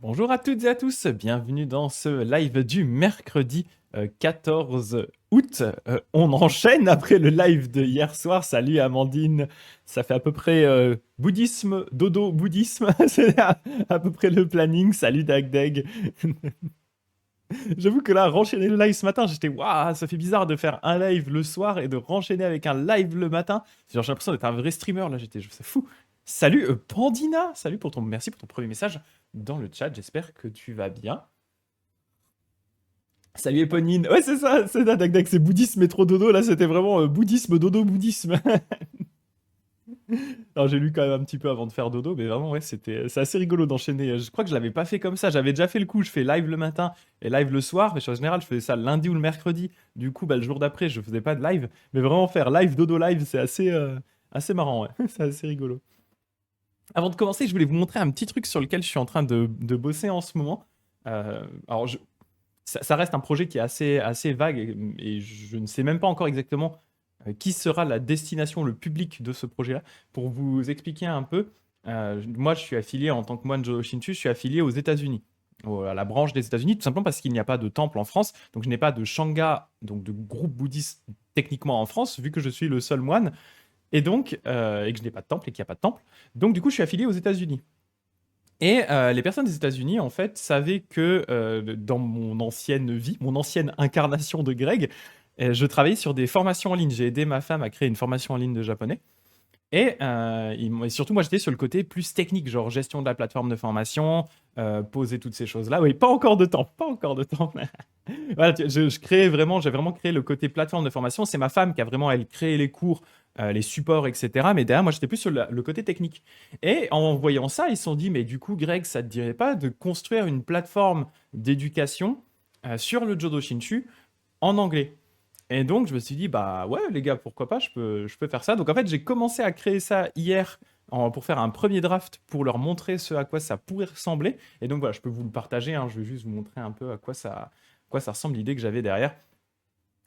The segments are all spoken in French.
Bonjour à toutes et à tous, bienvenue dans ce live du mercredi 14 août. On enchaîne après le live de hier soir. Salut Amandine, ça fait à peu près bouddhisme, dodo, bouddhisme, c'est à peu près le planning. Salut Dagdag. J'avoue que là, renchaîner le live ce matin, j'étais waouh, ça fait bizarre de faire un live le soir et de renchaîner avec un live le matin. Genre, j'ai l'impression d'être un vrai streamer là, c'est fou. Salut Pandina, salut merci pour ton premier message dans le chat, j'espère que tu vas bien. Salut Eponine, ouais c'est ça, c'est ça, tac, tac, c'est bouddhisme et trop dodo, là c'était vraiment bouddhisme, dodo, bouddhisme. Alors j'ai lu quand même un petit peu avant de faire dodo, mais vraiment ouais, c'est assez rigolo d'enchaîner. Je crois que je l'avais pas fait comme ça, j'avais déjà fait le coup, je fais live le matin et live le soir, mais en général je faisais ça le lundi ou le mercredi. Du coup, bah, le jour d'après, je faisais pas de live, mais vraiment faire live, dodo live, c'est assez marrant, ouais. C'est assez rigolo. Avant de commencer, je voulais vous montrer un petit truc sur lequel je suis en train de bosser en ce moment. Alors, ça reste un projet qui est assez vague et je ne sais même pas encore exactement qui sera la destination, le public de ce projet-là. Pour vous expliquer un peu, moi, je suis affilié en tant que moine Jodo Shinshu, je suis affilié aux États-Unis, à la branche des États-Unis, tout simplement parce qu'il n'y a pas de temple en France, donc je n'ai pas de Shanga, donc de groupe bouddhiste techniquement en France, vu que je suis le seul moine. Et donc, et que je n'ai pas de temple et qu'il n'y a pas de temple. Donc, du coup, je suis affilié aux États-Unis. Et les personnes des États-Unis, en fait, savaient que dans mon ancienne vie, mon ancienne incarnation de Greg, je travaillais sur des formations en ligne. J'ai aidé ma femme à créer une formation en ligne de japonais. Et surtout, moi, j'étais sur le côté plus technique, genre gestion de la plateforme de formation, poser toutes ces choses-là. Oui, pas encore de temps, pas encore de temps. Voilà, je créais vraiment, j'ai vraiment créé le côté plateforme de formation. C'est ma femme qui a vraiment, elle, créé les cours, les supports, etc. Mais derrière, moi, j'étais plus sur le côté technique. Et en voyant ça, ils se sont dit, mais du coup, Greg, ça te dirait pas de construire une plateforme d'éducation sur le Jodo Shinshu en anglais? Et donc, je me suis dit, bah ouais, les gars, pourquoi pas, je peux faire ça. Donc, en fait, j'ai commencé à créer ça hier pour faire un premier draft pour leur montrer ce à quoi ça pourrait ressembler. Et donc, voilà, je peux vous le partager, hein, je vais juste vous montrer un peu à quoi ça ressemble l'idée que j'avais derrière.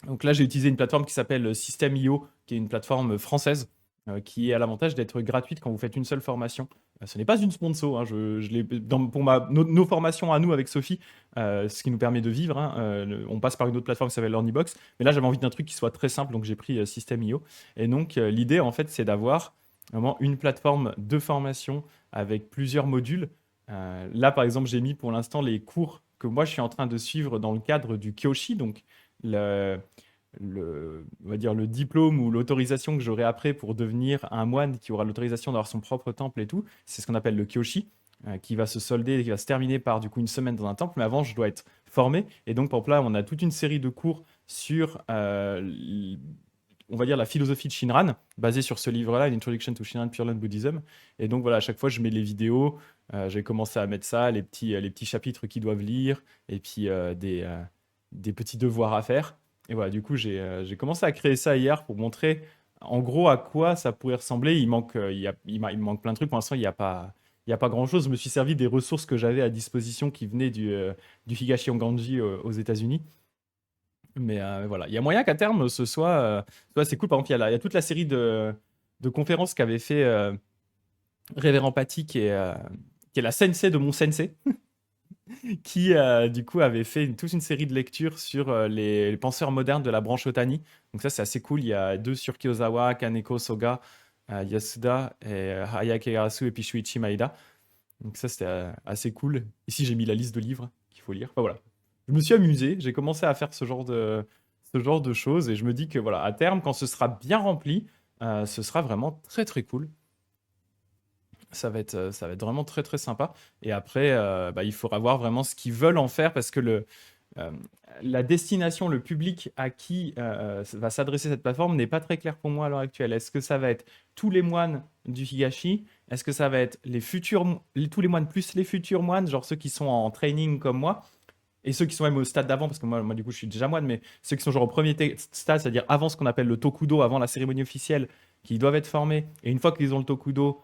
Donc là, j'ai utilisé une plateforme qui s'appelle System.io, qui est une plateforme française qui a l'avantage d'être gratuite quand vous faites une seule formation. Ce n'est pas une sponsor, hein, pour nos formations à nous avec Sophie, ce qui nous permet de vivre, hein, on passe par une autre plateforme qui s'appelle LearnyBox, mais là j'avais envie d'un truc qui soit très simple, donc j'ai pris System.io. Et donc l'idée en fait c'est d'avoir vraiment une plateforme de formation avec plusieurs modules. Là par exemple j'ai mis pour l'instant les cours que moi je suis en train de suivre dans le cadre du Kyoshi, donc le, on va dire le diplôme ou l'autorisation que j'aurai après pour devenir un moine qui aura l'autorisation d'avoir son propre temple et tout, c'est ce qu'on appelle le Kyoshi, qui va se solder, qui va se terminer par du coup une semaine dans un temple, mais avant je dois être formé. Et donc pour là, on a toute une série de cours sur, on va dire, la philosophie de Shinran, basée sur ce livre-là, An Introduction to Shinran Pure Land Buddhism. Et donc voilà, à chaque fois je mets les vidéos, j'ai commencé à mettre ça, les petits chapitres qu'ils doivent lire, et puis des petits devoirs à faire. Et voilà, du coup, j'ai commencé à créer ça hier pour montrer en gros à quoi ça pourrait ressembler. Il me manque plein de trucs. Pour l'instant, il y a pas grand-chose. Je me suis servi des ressources que j'avais à disposition qui venaient du Higashi Onganji aux États-Unis. Mais voilà, il y a moyen qu'à terme, ce soit c'est cool. Par exemple, il y a toute la série de conférences qu'avait fait Révérend Paty, qui est la sensei de mon sensei, qui du coup avait fait toute une série de lectures sur les penseurs modernes de la branche Otani. Donc ça c'est assez cool. Il y a deux sur Kiyosawa, Kaneko Soga, Yasuda, et, Hayake Garasu et puis Shuichi Maeda. Donc ça c'était assez cool. Ici j'ai mis la liste de livres qu'il faut lire. Enfin, voilà. Je me suis amusé, j'ai commencé à faire ce genre de choses et je me dis que voilà, à terme, quand ce sera bien rempli, ce sera vraiment très très cool. Ça va être vraiment très très sympa. Et après, bah, il faudra voir vraiment ce qu'ils veulent en faire parce que euh, la destination, le public à qui va s'adresser cette plateforme n'est pas très clair pour moi à l'heure actuelle. Est-ce que ça va être tous les moines du Higashi? Est-ce que ça va être tous les moines plus les futurs moines, genre ceux qui sont en training comme moi? Et ceux qui sont même au stade d'avant, parce que moi du coup je suis déjà moine, mais ceux qui sont genre au premier stade, c'est-à-dire avant ce qu'on appelle le Tokudo, avant la cérémonie officielle, qui doivent être formés, et une fois qu'ils ont le Tokudo,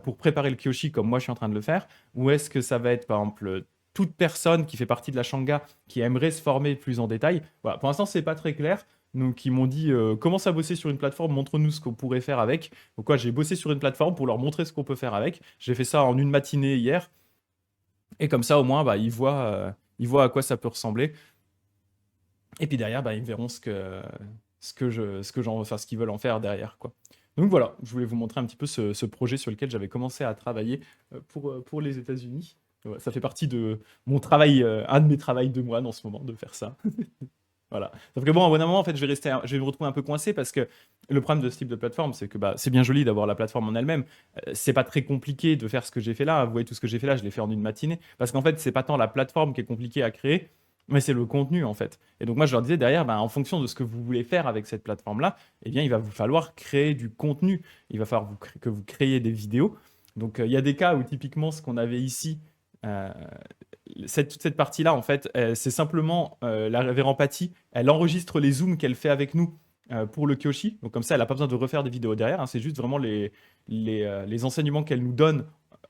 pour préparer le Kyoshi, comme moi je suis en train de le faire, ou est-ce que ça va être par exemple toute personne qui fait partie de la Shanga qui aimerait se former plus en détail? Voilà, pour l'instant c'est pas très clair. Donc ils m'ont dit commence à bosser sur une plateforme, montre-nous ce qu'on pourrait faire avec. Donc quoi, j'ai bossé sur une plateforme pour leur montrer ce qu'on peut faire avec. J'ai fait ça en une matinée hier. Et comme ça, au moins, bah, ils voient à quoi ça peut ressembler. Et puis derrière, bah, ils verront enfin, ce qu'ils veulent en faire derrière, quoi. Donc voilà, je voulais vous montrer un petit peu ce projet sur lequel j'avais commencé à travailler pour les États-Unis. Ouais, ça fait partie de mon travail, un de mes travails de moine en ce moment, de faire ça. Voilà. Sauf que bon, à un moment, en fait, je vais me retrouver un peu coincé parce que le problème de ce type de plateforme, c'est que bah, c'est bien joli d'avoir la plateforme en elle-même. C'est pas très compliqué de faire ce que j'ai fait là. Vous voyez, tout ce que j'ai fait là, je l'ai fait en une matinée. Parce qu'en fait, c'est pas tant la plateforme qui est compliquée à créer, mais c'est le contenu, en fait. Et donc, moi, je leur disais derrière, bah, en fonction de ce que vous voulez faire avec cette plateforme-là, eh bien, il va vous falloir créer du contenu. Il va falloir que vous créiez des vidéos. Donc, il y a des cas où, typiquement, ce qu'on avait ici, euh, toute cette partie-là, en fait, c'est simplement la révérend Patty. Elle enregistre les zooms qu'elle fait avec nous pour le Kyoshi. Donc comme ça, elle n'a pas besoin de refaire des vidéos derrière, hein. C'est juste vraiment les enseignements qu'elle nous donne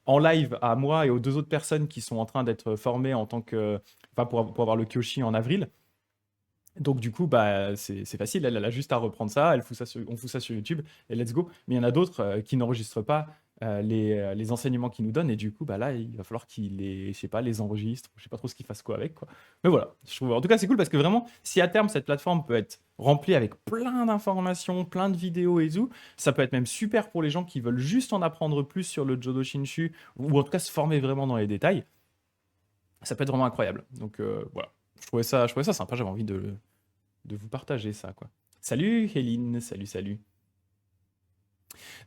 en live à moi et aux deux autres personnes qui sont en train d'être formées en tant que, enfin, pour avoir le Kyoshi en avril. Donc du coup, bah, c'est facile, elle a juste à reprendre ça, on fout ça sur YouTube et let's go. Mais il y en a d'autres qui n'enregistrent pas les enseignements qu'ils nous donnent et du coup, bah là, il va falloir qu'ils je sais pas, les enregistrent, je sais pas trop ce qu'ils fassent quoi avec, quoi. Mais voilà, je trouve, en tout cas, c'est cool parce que vraiment, si à terme, cette plateforme peut être remplie avec plein d'informations, plein de vidéos et tout, ça peut être même super pour les gens qui veulent juste en apprendre plus sur le Jodo Shinshu ou en tout cas se former vraiment dans les détails. Ça peut être vraiment incroyable. Donc voilà, je trouvais ça sympa, j'avais envie de vous partager ça, quoi. Salut Héline, salut, salut.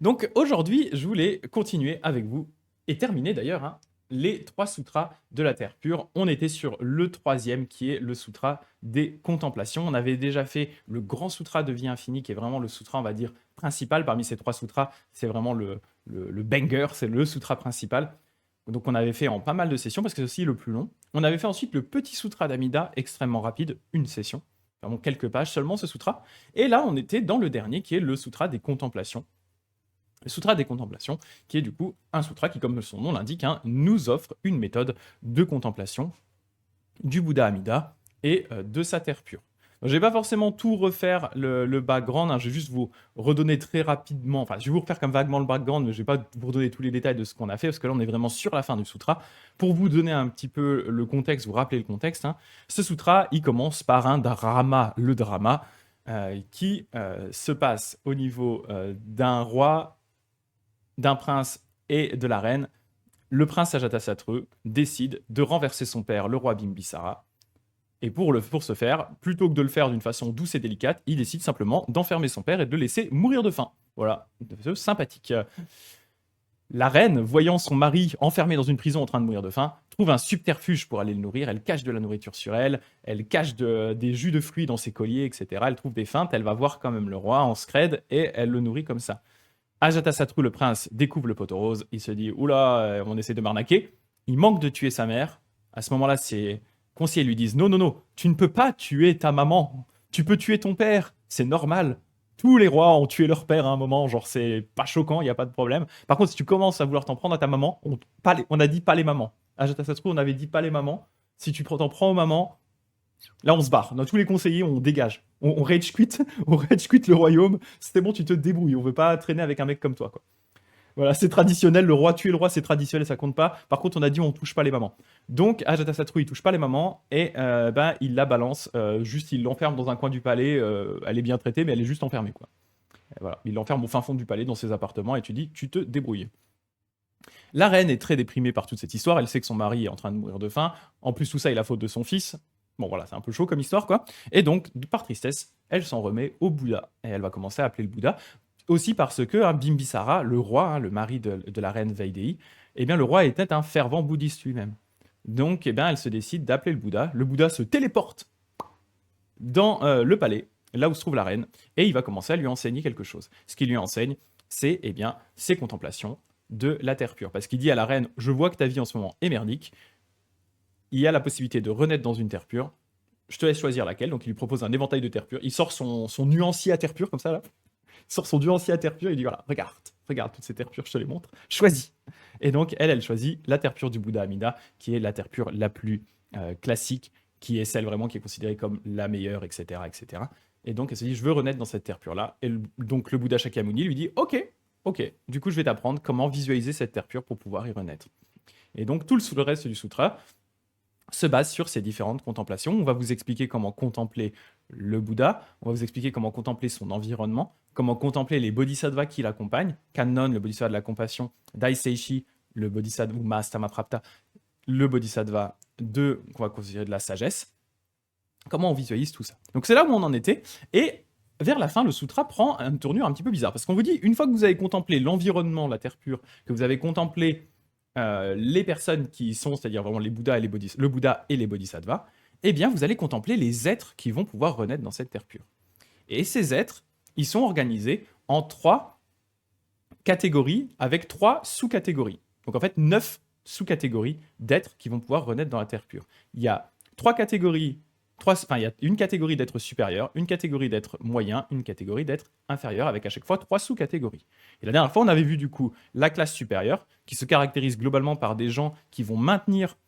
Donc aujourd'hui, je voulais continuer avec vous et terminer d'ailleurs hein, les trois sutras de la Terre pure. On était sur le troisième qui est le sutra des contemplations. On avait déjà fait le grand sutra de vie infinie qui est vraiment le sutra, on va dire, principal parmi ces trois sutras. C'est vraiment le banger, c'est le sutra principal. Donc on avait fait en pas mal de sessions parce que c'est aussi le plus long. On avait fait ensuite le petit sutra d'Amida, extrêmement rapide, une session. Vraiment quelques pages seulement ce sutra. Et là, on était dans le dernier qui est le sutra des contemplations. Le Sutra des contemplations, qui est du coup un sutra qui, comme son nom l'indique, hein, nous offre une méthode de contemplation du Bouddha Amida et de sa terre pure. Je ne vais pas forcément tout refaire le background, hein, je vais juste vous redonner très rapidement, enfin je vais vous refaire comme vaguement le background, mais je ne vais pas vous redonner tous les détails de ce qu'on a fait, parce que là on est vraiment sur la fin du sutra. Pour vous donner un petit peu le contexte, vous rappeler le contexte, hein, ce sutra, il commence par un drama, le drama, qui se passe au niveau d'un roi, d'un prince et de la reine. Le prince Ajatasattu décide de renverser son père, le roi Bimbisara. Et pour ce faire, plutôt que de le faire d'une façon douce et délicate, il décide simplement d'enfermer son père et de le laisser mourir de faim. Voilà, sympathique. La reine, voyant son mari enfermé dans une prison en train de mourir de faim, trouve un subterfuge pour aller le nourrir. Elle cache de la nourriture sur elle, elle cache des jus de fruits dans ses colliers, etc. Elle trouve des feintes, elle va voir quand même le roi en scred et elle le nourrit comme ça. Ajatasattu, le prince, découvre le poteau rose. Il se dit oula, on essaie de m'arnaquer. Il manque de tuer sa mère. À ce moment-là, ses conseillers lui disent non, non, non, tu ne peux pas tuer ta maman. Tu peux tuer ton père. C'est normal. Tous les rois ont tué leur père à un moment. Genre, c'est pas choquant, il n'y a pas de problème. Par contre, si tu commences à vouloir t'en prendre à ta maman, on a dit pas les mamans. Ajatasattu, on avait dit pas les mamans. Si tu t'en prends aux mamans, là, on se barre. Dans tous les conseillers, on dégage. On rage quit. On rage quit le royaume. C'était bon, tu te débrouilles. On veut pas traîner avec un mec comme toi, quoi. Voilà, c'est traditionnel. Le roi, tuer le roi, c'est traditionnel, ça compte pas. Par contre, on a dit on touche pas les mamans. Donc, Ajatasattu, il touche pas les mamans et ben, il la balance. Juste, il l'enferme dans un coin du palais. Elle est bien traitée, mais elle est juste enfermée, quoi. Et voilà, il l'enferme au fin fond du palais, dans ses appartements, et tu dis, tu te débrouilles. La reine est très déprimée par toute cette histoire. Elle sait que son mari est en train de mourir de faim. En plus, tout ça est la faute de son fils. Bon, voilà, c'est un peu chaud comme histoire, quoi. Et donc, par tristesse, elle s'en remet au Bouddha. Et elle va commencer à appeler le Bouddha. Aussi parce que hein, Bimbisara, le roi, hein, le mari de la reine Vaidéhi, eh bien, le roi était un fervent bouddhiste lui-même. Donc, eh bien, elle se décide d'appeler le Bouddha. Le Bouddha se téléporte dans le palais, là où se trouve la reine, et il va commencer à lui enseigner quelque chose. Ce qu'il lui enseigne, c'est eh bien, ses contemplations de la terre pure. Parce qu'il dit à la reine, je vois que ta vie en ce moment est merdique, il y a la possibilité de renaître dans une terre pure, je te laisse choisir laquelle. Donc il lui propose un éventail de terre pure, il sort son nuancier à terre pure, comme ça, là. Il sort son nuancier à terre pure, il dit, voilà, regarde toutes ces terres pures, je te les montre, choisis. Et donc elle choisit la terre pure du Bouddha Amida, qui est la terre pure la plus classique, qui est celle vraiment qui est considérée comme la meilleure, etc., etc. Et donc elle se dit, je veux renaître dans cette terre pure-là. Et donc le Bouddha Shakyamuni lui dit, ok, du coup je vais t'apprendre comment visualiser cette terre pure pour pouvoir y renaître. Et donc, tout le reste du sutra se base sur ces différentes contemplations. On va vous expliquer comment contempler le Bouddha, on va vous expliquer comment contempler son environnement, comment contempler les bodhisattvas qui l'accompagnent, Kannon, le bodhisattva de la compassion, Daiseishi, le bodhisattva ou Mahastamaprapta, le bodhisattva qu'on va considérer de la sagesse. Comment on visualise tout ça. Donc c'est là où on en était, et vers la fin, le sutra prend une tournure un petit peu bizarre, parce qu'on vous dit, une fois que vous avez contemplé l'environnement, la terre pure, que vous avez contemplé les personnes qui sont, c'est-à-dire vraiment les Bouddhas et le Bouddha et les bodhisattvas, eh bien vous allez contempler les êtres qui vont pouvoir renaître dans cette terre pure. Et ces êtres, ils sont organisés en 3 catégories avec 3 sous-catégories. Donc en fait, 9 sous-catégories d'êtres qui vont pouvoir renaître dans la terre pure. Il y a 3 catégories, il y a une catégorie d'êtres supérieurs, une catégorie d'êtres moyens, une catégorie d'êtres inférieurs, avec à chaque fois 3 sous-catégories. Et la dernière fois, on avait vu du coup la classe supérieure, qui se caractérise globalement par des gens qui vont maintenir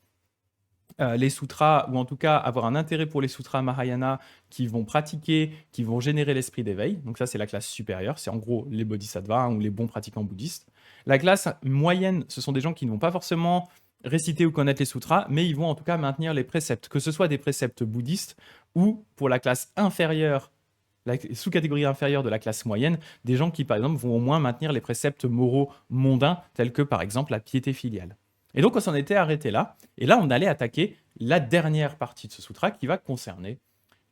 les sutras, ou en tout cas avoir un intérêt pour les sutras Mahayana, qui vont pratiquer, qui vont générer l'esprit d'éveil. Donc ça, c'est la classe supérieure, c'est en gros les bodhisattvas ou les bons pratiquants bouddhistes. La classe moyenne, ce sont des gens qui ne vont pas forcément réciter ou connaître les sutras, mais ils vont en tout cas maintenir les préceptes, que ce soit des préceptes bouddhistes ou pour la classe inférieure, la sous-catégorie inférieure de la classe moyenne, des gens qui par exemple vont au moins maintenir les préceptes moraux mondains, tels que par exemple la piété filiale. Et donc on s'en était arrêté là, et là on allait attaquer la dernière partie de ce sutra qui va concerner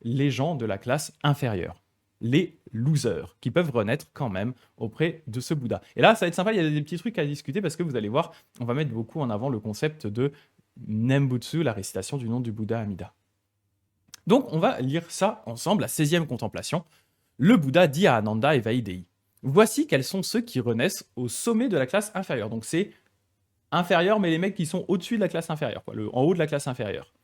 les gens de la classe inférieure, les losers, qui peuvent renaître quand même auprès de ce Bouddha. Et là ça va être sympa, il y a des petits trucs à discuter parce que vous allez voir, on va mettre beaucoup en avant le concept de Nembutsu, la récitation du nom du Bouddha Amida. Donc on va lire ça ensemble, la 16e contemplation. Le Bouddha dit à Ananda et Vaidéhi, voici quels sont ceux qui renaissent au sommet de la classe inférieure. Donc c'est inférieur, mais les mecs qui sont au-dessus de la classe inférieure, en haut de la classe inférieure.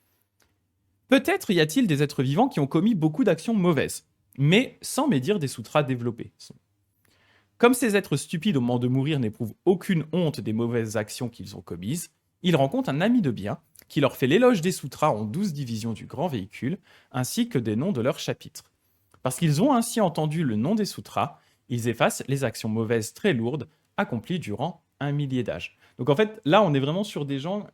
Peut-être y a-t-il des êtres vivants qui ont commis beaucoup d'actions mauvaises, mais sans médire des sutras développés. Comme ces êtres stupides au moment de mourir n'éprouvent aucune honte des mauvaises actions qu'ils ont commises, ils rencontrent un ami de bien qui leur fait l'éloge des sutras en 12 divisions du grand véhicule, ainsi que des noms de leurs chapitres. Parce qu'ils ont ainsi entendu le nom des sutras, ils effacent les actions mauvaises très lourdes accomplies durant 1 millier d'âges. Donc en fait, là, on est vraiment sur des gens,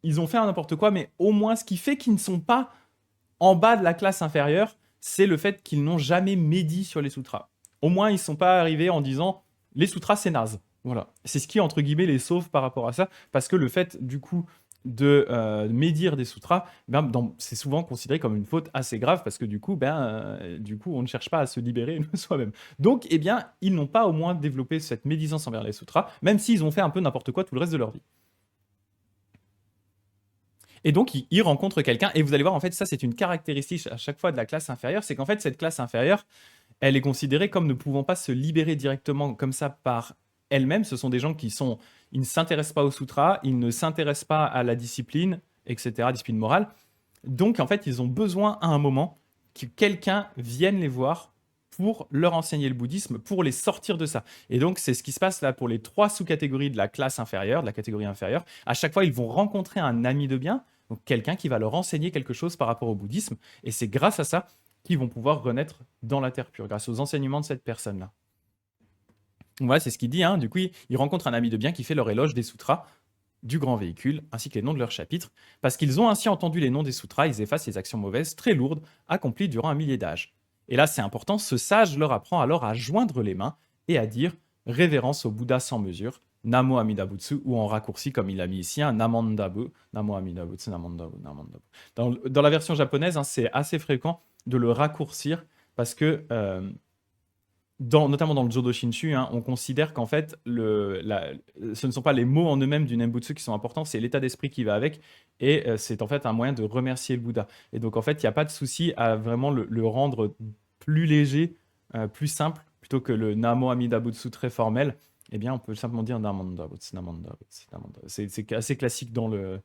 ils ont fait un n'importe quoi, mais au moins, ce qui fait qu'ils ne sont pas en bas de la classe inférieure, c'est le fait qu'ils n'ont jamais médit sur les sutras. Au moins, ils ne sont pas arrivés en disant « les sutras, c'est naze ». Voilà. C'est ce qui, entre guillemets, les sauve par rapport à ça, parce que le fait, du coup, de médire des sutras, c'est souvent considéré comme une faute assez grave, parce que du coup, on ne cherche pas à se libérer de soi-même. Donc, eh bien, ils n'ont pas au moins développé cette médisance envers les sutras, même s'ils ont fait un peu n'importe quoi tout le reste de leur vie. Et donc, ils rencontrent quelqu'un, et vous allez voir, en fait, ça, c'est une caractéristique à chaque fois de la classe inférieure, c'est qu'en fait, cette classe inférieure, elle est considérée comme ne pouvant pas se libérer directement comme ça par elle-même. Ce sont des gens ils ne s'intéressent pas au sutra, ils ne s'intéressent pas à la discipline, etc., discipline morale. Donc, en fait, ils ont besoin à un moment que quelqu'un vienne les voir pour leur enseigner le bouddhisme, pour les sortir de ça. Et donc, c'est ce qui se passe là pour les 3 sous-catégories de la classe inférieure, de la catégorie inférieure. À chaque fois, ils vont rencontrer un ami de bien, donc quelqu'un qui va leur enseigner quelque chose par rapport au bouddhisme. Et c'est grâce à ça qu'ils vont pouvoir renaître dans la terre pure, grâce aux enseignements de cette personne-là. Voilà, c'est ce qu'il dit. Du coup, ils rencontrent un ami de bien qui fait leur éloge des sutras, du grand véhicule, ainsi que les noms de leurs chapitres. Parce qu'ils ont ainsi entendu les noms des sutras, ils effacent les actions mauvaises très lourdes, accomplies durant 1 millier d'âges. Et là, c'est important, ce sage leur apprend alors à joindre les mains et à dire révérence au Bouddha sans mesure, Namo Amida Butsu, ou en raccourci, comme il l'a mis ici, Namandabu, Namo Amida Butsu, Namandabu, Namandabu. Dans la version japonaise, c'est assez fréquent de le raccourcir parce que, notamment dans le Jodo Shinshu, on considère qu'en fait, ce ne sont pas les mots en eux-mêmes du Nembutsu qui sont importants, c'est l'état d'esprit qui va avec, et c'est en fait un moyen de remercier le Bouddha. Et donc en fait, il n'y a pas de souci à vraiment le rendre plus léger, plus simple, plutôt que le Namo Amida Butsu très formel. Eh bien, on peut simplement dire Namanda Butsu, Namanda Butsu, Namanda. C'est assez classique dans le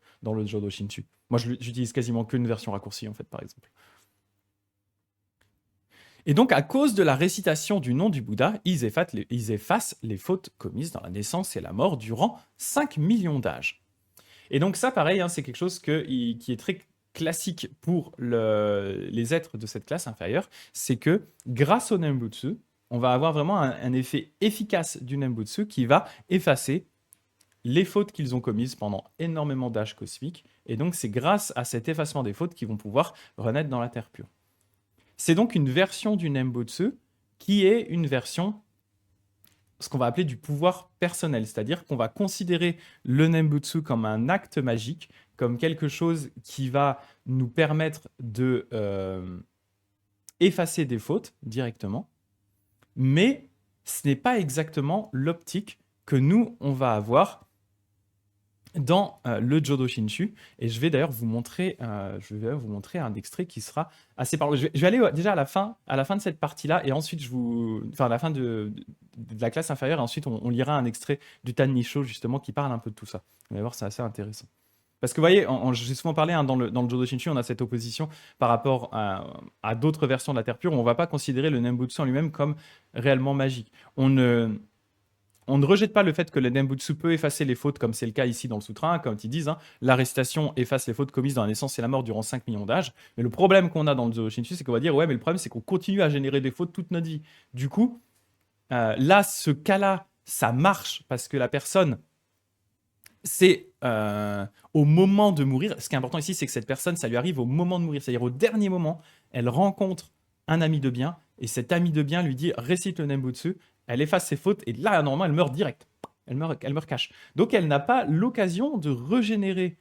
Jodo Shinshu. Moi, j'utilise quasiment qu'une version raccourcie, en fait, par exemple. Et donc, à cause de la récitation du nom du Bouddha, ils effacent les fautes commises dans la naissance et la mort durant 5 millions d'âges. Et donc ça, pareil, c'est quelque chose qui est très classique pour les êtres de cette classe inférieure, c'est que grâce au Nembutsu, on va avoir vraiment un effet efficace du Nembutsu qui va effacer les fautes qu'ils ont commises pendant énormément d'âges cosmiques, et donc c'est grâce à cet effacement des fautes qu'ils vont pouvoir renaître dans la Terre pure. C'est donc une version du Nembutsu qui est une version, ce qu'on va appeler du pouvoir personnel, c'est-à-dire qu'on va considérer le Nembutsu comme un acte magique, comme quelque chose qui va nous permettre de effacer des fautes directement, mais ce n'est pas exactement l'optique que nous, on va avoir dans le Jodo Shinshu. Et je vais d'ailleurs vous montrer, un extrait qui sera assez parlant. Je vais aller déjà à la fin de cette partie-là, et ensuite à la fin de la classe inférieure, et ensuite on lira un extrait du Tannisho justement qui parle un peu de tout ça. Vous allez voir, c'est assez intéressant. Parce que vous voyez, j'ai souvent parlé dans le Jodo Shinshu, on a cette opposition par rapport à d'autres versions de la Terre pure où on ne va pas considérer le Nembutsu en lui-même comme réellement magique. On ne rejette pas le fait que le Nembutsu peut effacer les fautes, comme c'est le cas ici dans le Sutra, comme ils disent, la récitation efface les fautes commises dans la naissance et la mort durant 5 millions d'âges. Mais le problème qu'on a dans le Jodo Shinshu, c'est qu'on va dire, ouais, mais le problème, c'est qu'on continue à générer des fautes toute notre vie. Du coup, là, ce cas-là, ça marche parce que la personne, c'est au moment de mourir. Ce qui est important ici, c'est que cette personne, ça lui arrive au moment de mourir. C'est-à-dire au dernier moment, elle rencontre un ami de bien, et cet ami de bien lui dit, récite le Nembutsu, elle efface ses fautes, et là, normalement, elle meurt direct. Elle meurt cash. Donc, elle n'a pas l'occasion de régénérer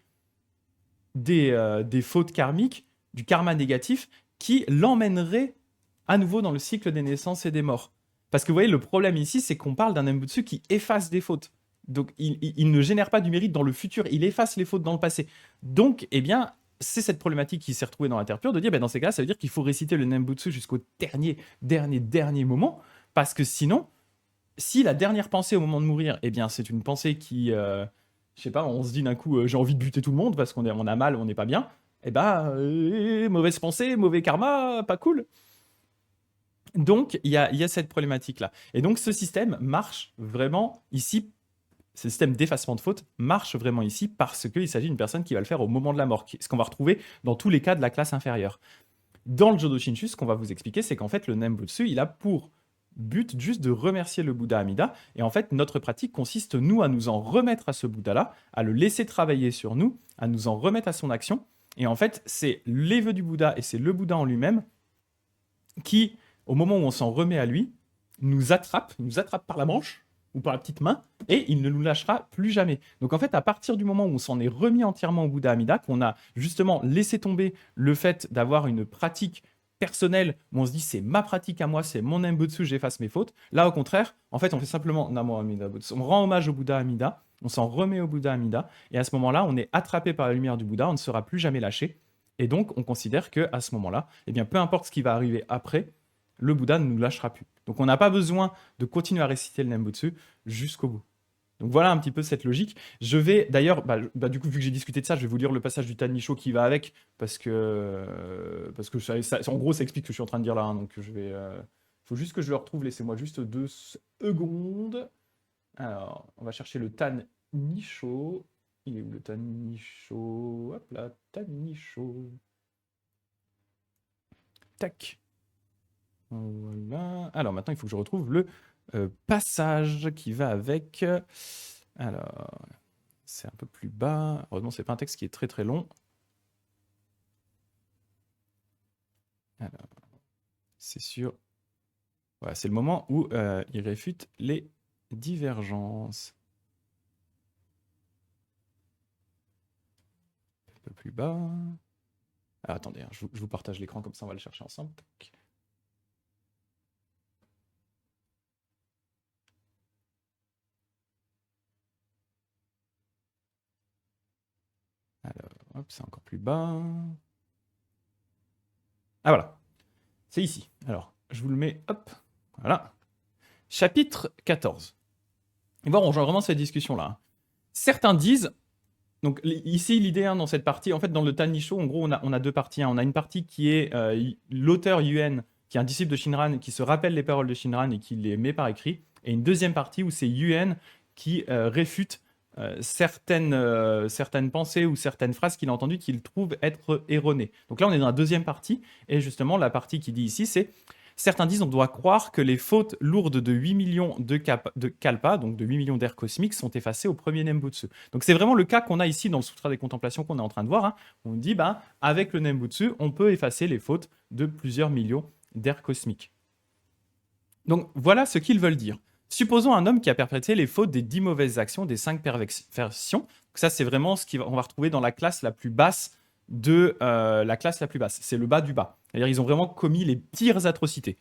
des fautes karmiques, du karma négatif, qui l'emmènerait à nouveau dans le cycle des naissances et des morts. Parce que vous voyez, le problème ici, c'est qu'on parle d'un Nembutsu qui efface des fautes. Donc, il ne génère pas du mérite dans le futur, il efface les fautes dans le passé. Donc, eh bien, c'est cette problématique qui s'est retrouvée dans la Terre pure, de dire, dans ces cas-là, ça veut dire qu'il faut réciter le Nembutsu jusqu'au dernier moment, parce que sinon, si la dernière pensée au moment de mourir, eh bien, c'est une pensée qui, je sais pas, on se dit d'un coup, j'ai envie de buter tout le monde parce qu'on a mal, on n'est pas bien, mauvaise pensée, mauvais karma, pas cool. Donc, il y a cette problématique-là. Et donc, ce système marche vraiment ici, ce système d'effacement de faute marche vraiment ici parce qu'il s'agit d'une personne qui va le faire au moment de la mort, ce qu'on va retrouver dans tous les cas de la classe inférieure. Dans le Jodo Shinshu, ce qu'on va vous expliquer, c'est qu'en fait, le Nembutsu, il a pour but juste de remercier le Bouddha Amida. Et en fait, notre pratique consiste, nous, à nous en remettre à ce Bouddha-là, à le laisser travailler sur nous, à nous en remettre à son action. Et en fait, c'est les vœux du Bouddha et c'est le Bouddha en lui-même qui, au moment où on s'en remet à lui, nous attrape par la manche ou par la petite main, et il ne nous lâchera plus jamais. Donc en fait, à partir du moment où on s'en est remis entièrement au Bouddha Amida, qu'on a justement laissé tomber le fait d'avoir une pratique personnelle où on se dit c'est ma pratique à moi, c'est mon Nembutsu, j'efface mes fautes. Là, au contraire, en fait, on fait simplement Namo Amida Butsu. On rend hommage au Bouddha Amida, on s'en remet au Bouddha Amida, et à ce moment-là, on est attrapé par la lumière du Bouddha, on ne sera plus jamais lâché. Et donc, on considère qu'à ce moment-là, eh bien, peu importe ce qui va arriver après, le Bouddha ne nous lâchera plus. Donc, on n'a pas besoin de continuer à réciter le Nembutsu jusqu'au bout. Donc voilà un petit peu cette logique. Je vais d'ailleurs, du coup, vu que j'ai discuté de ça, je vais vous lire le passage du Tannisho qui va avec, parce que en gros, ça explique ce que je suis en train de dire là. Donc je vais, faut juste que je le retrouve. Laissez-moi juste 2 secondes. Alors, on va chercher le Tannisho. Il est où le Tannisho? Hop là, Tannisho. Tac. Voilà. Alors maintenant, il faut que je retrouve le passage qui va avec. Alors, c'est un peu plus bas. Heureusement, c'est pas un texte qui est très très long. Alors, c'est sûr. Voilà, c'est le moment où il réfute les divergences. Un peu plus bas. Alors, attendez, hein, je vous partage l'écran comme ça, on va le chercher ensemble. Tac. Alors, hop, c'est encore plus bas. Ah voilà, c'est ici. Alors, je vous le mets, hop, voilà. Chapitre 14. Et bon, on rejoint vraiment cette discussion-là. Certains disent, donc ici l'idée dans cette partie, en fait dans le Tannisho, en gros on a 2 parties. On a une partie qui est l'auteur Yuen, qui est un disciple de Shinran, qui se rappelle les paroles de Shinran et qui les met par écrit. Et une deuxième partie où c'est Yuen qui réfute certaines pensées ou certaines phrases qu'il a entendues qu'il trouve être erronées. Donc là on est dans la deuxième partie, et justement la partie qui dit ici c'est Certains disent on doit croire que les fautes lourdes de 8 millions de kalpa, donc de 8 millions d'airs cosmiques, sont effacées au premier Nembutsu. Donc c'est vraiment le cas qu'on a ici dans le Sutra des Contemplations qu'on est en train de voir. Hein. On dit, avec le Nembutsu, on peut effacer les fautes de plusieurs millions d'airs cosmiques. Donc voilà ce qu'ils veulent dire. Supposons un homme qui a perpétré les fautes des 10 mauvaises actions, des 5 perversions. Donc ça, c'est vraiment ce qu'on va retrouver dans la classe la plus basse de la classe la plus basse. C'est le bas du bas. C'est-à-dire ils ont vraiment commis les pires atrocités.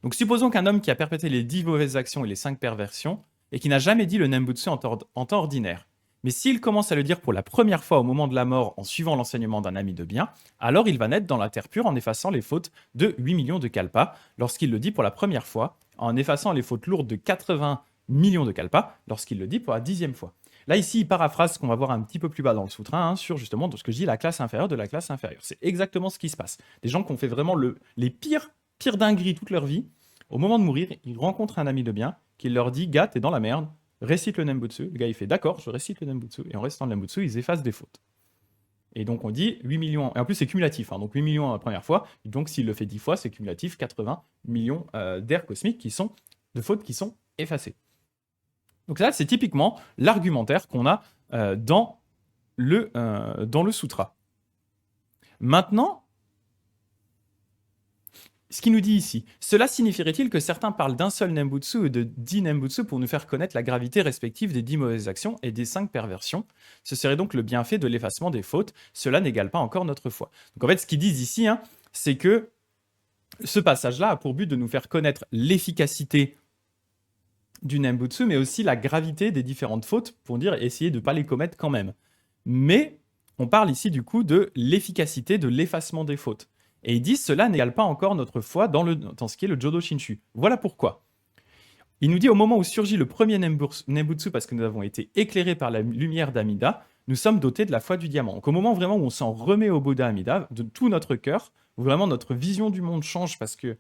Donc supposons qu'un homme qui a perpétré les 10 mauvaises actions et les 5 perversions, et qui n'a jamais dit le Nembutsu en temps ordinaire, mais s'il commence à le dire pour la première fois au moment de la mort en suivant l'enseignement d'un ami de bien, alors il va naître dans la terre pure en effaçant les fautes de 8 millions de kalpas lorsqu'il le dit pour la première fois, en effaçant les fautes lourdes de 80 millions de kalpas lorsqu'il le dit pour la 10e fois. Là, ici, il paraphrase ce qu'on va voir un petit peu plus bas dans le sutra, sur justement ce que je dis, la classe inférieure de la classe inférieure. C'est exactement ce qui se passe. Des gens qui ont fait vraiment les pires dingueries toute leur vie, au moment de mourir, ils rencontrent un ami de bien qui leur dit « Gars, t'es dans la merde, récite le Nembutsu ». Le gars, il fait « D'accord, je récite le Nembutsu ». Et en restant le Nembutsu, ils effacent des fautes. Et donc, on dit 8 millions. Et en plus, c'est cumulatif. Donc, 8 millions la première fois. Et donc, s'il le fait 10 fois, c'est cumulatif 80 millions d'airs cosmiques de fautes qui sont effacées. Donc ça, c'est typiquement l'argumentaire qu'on a dans le sutra. Maintenant, ce qu'il nous dit ici, cela signifierait-il que certains parlent d'un seul Nembutsu et de 10 Nembutsu pour nous faire connaître la gravité respective des 10 mauvaises actions et des 5 perversions? Ce serait donc le bienfait de l'effacement des fautes. Cela n'égale pas encore notre foi. Donc en fait, ce qu'ils disent ici, c'est que ce passage-là a pour but de nous faire connaître l'efficacité du Nembutsu, mais aussi la gravité des différentes fautes, pour dire essayer de ne pas les commettre quand même. Mais on parle ici du coup de l'efficacité de l'effacement des fautes. Et ils disent cela n'égale pas encore notre foi dans ce qui est le Jodo Shinshu. Voilà pourquoi. Il nous dit au moment où surgit le premier Nembutsu, parce que nous avons été éclairés par la lumière d'Amida, nous sommes dotés de la foi du diamant. Donc au moment vraiment où on s'en remet au Bouddha Amida, de tout notre cœur, où vraiment notre vision du monde change parce que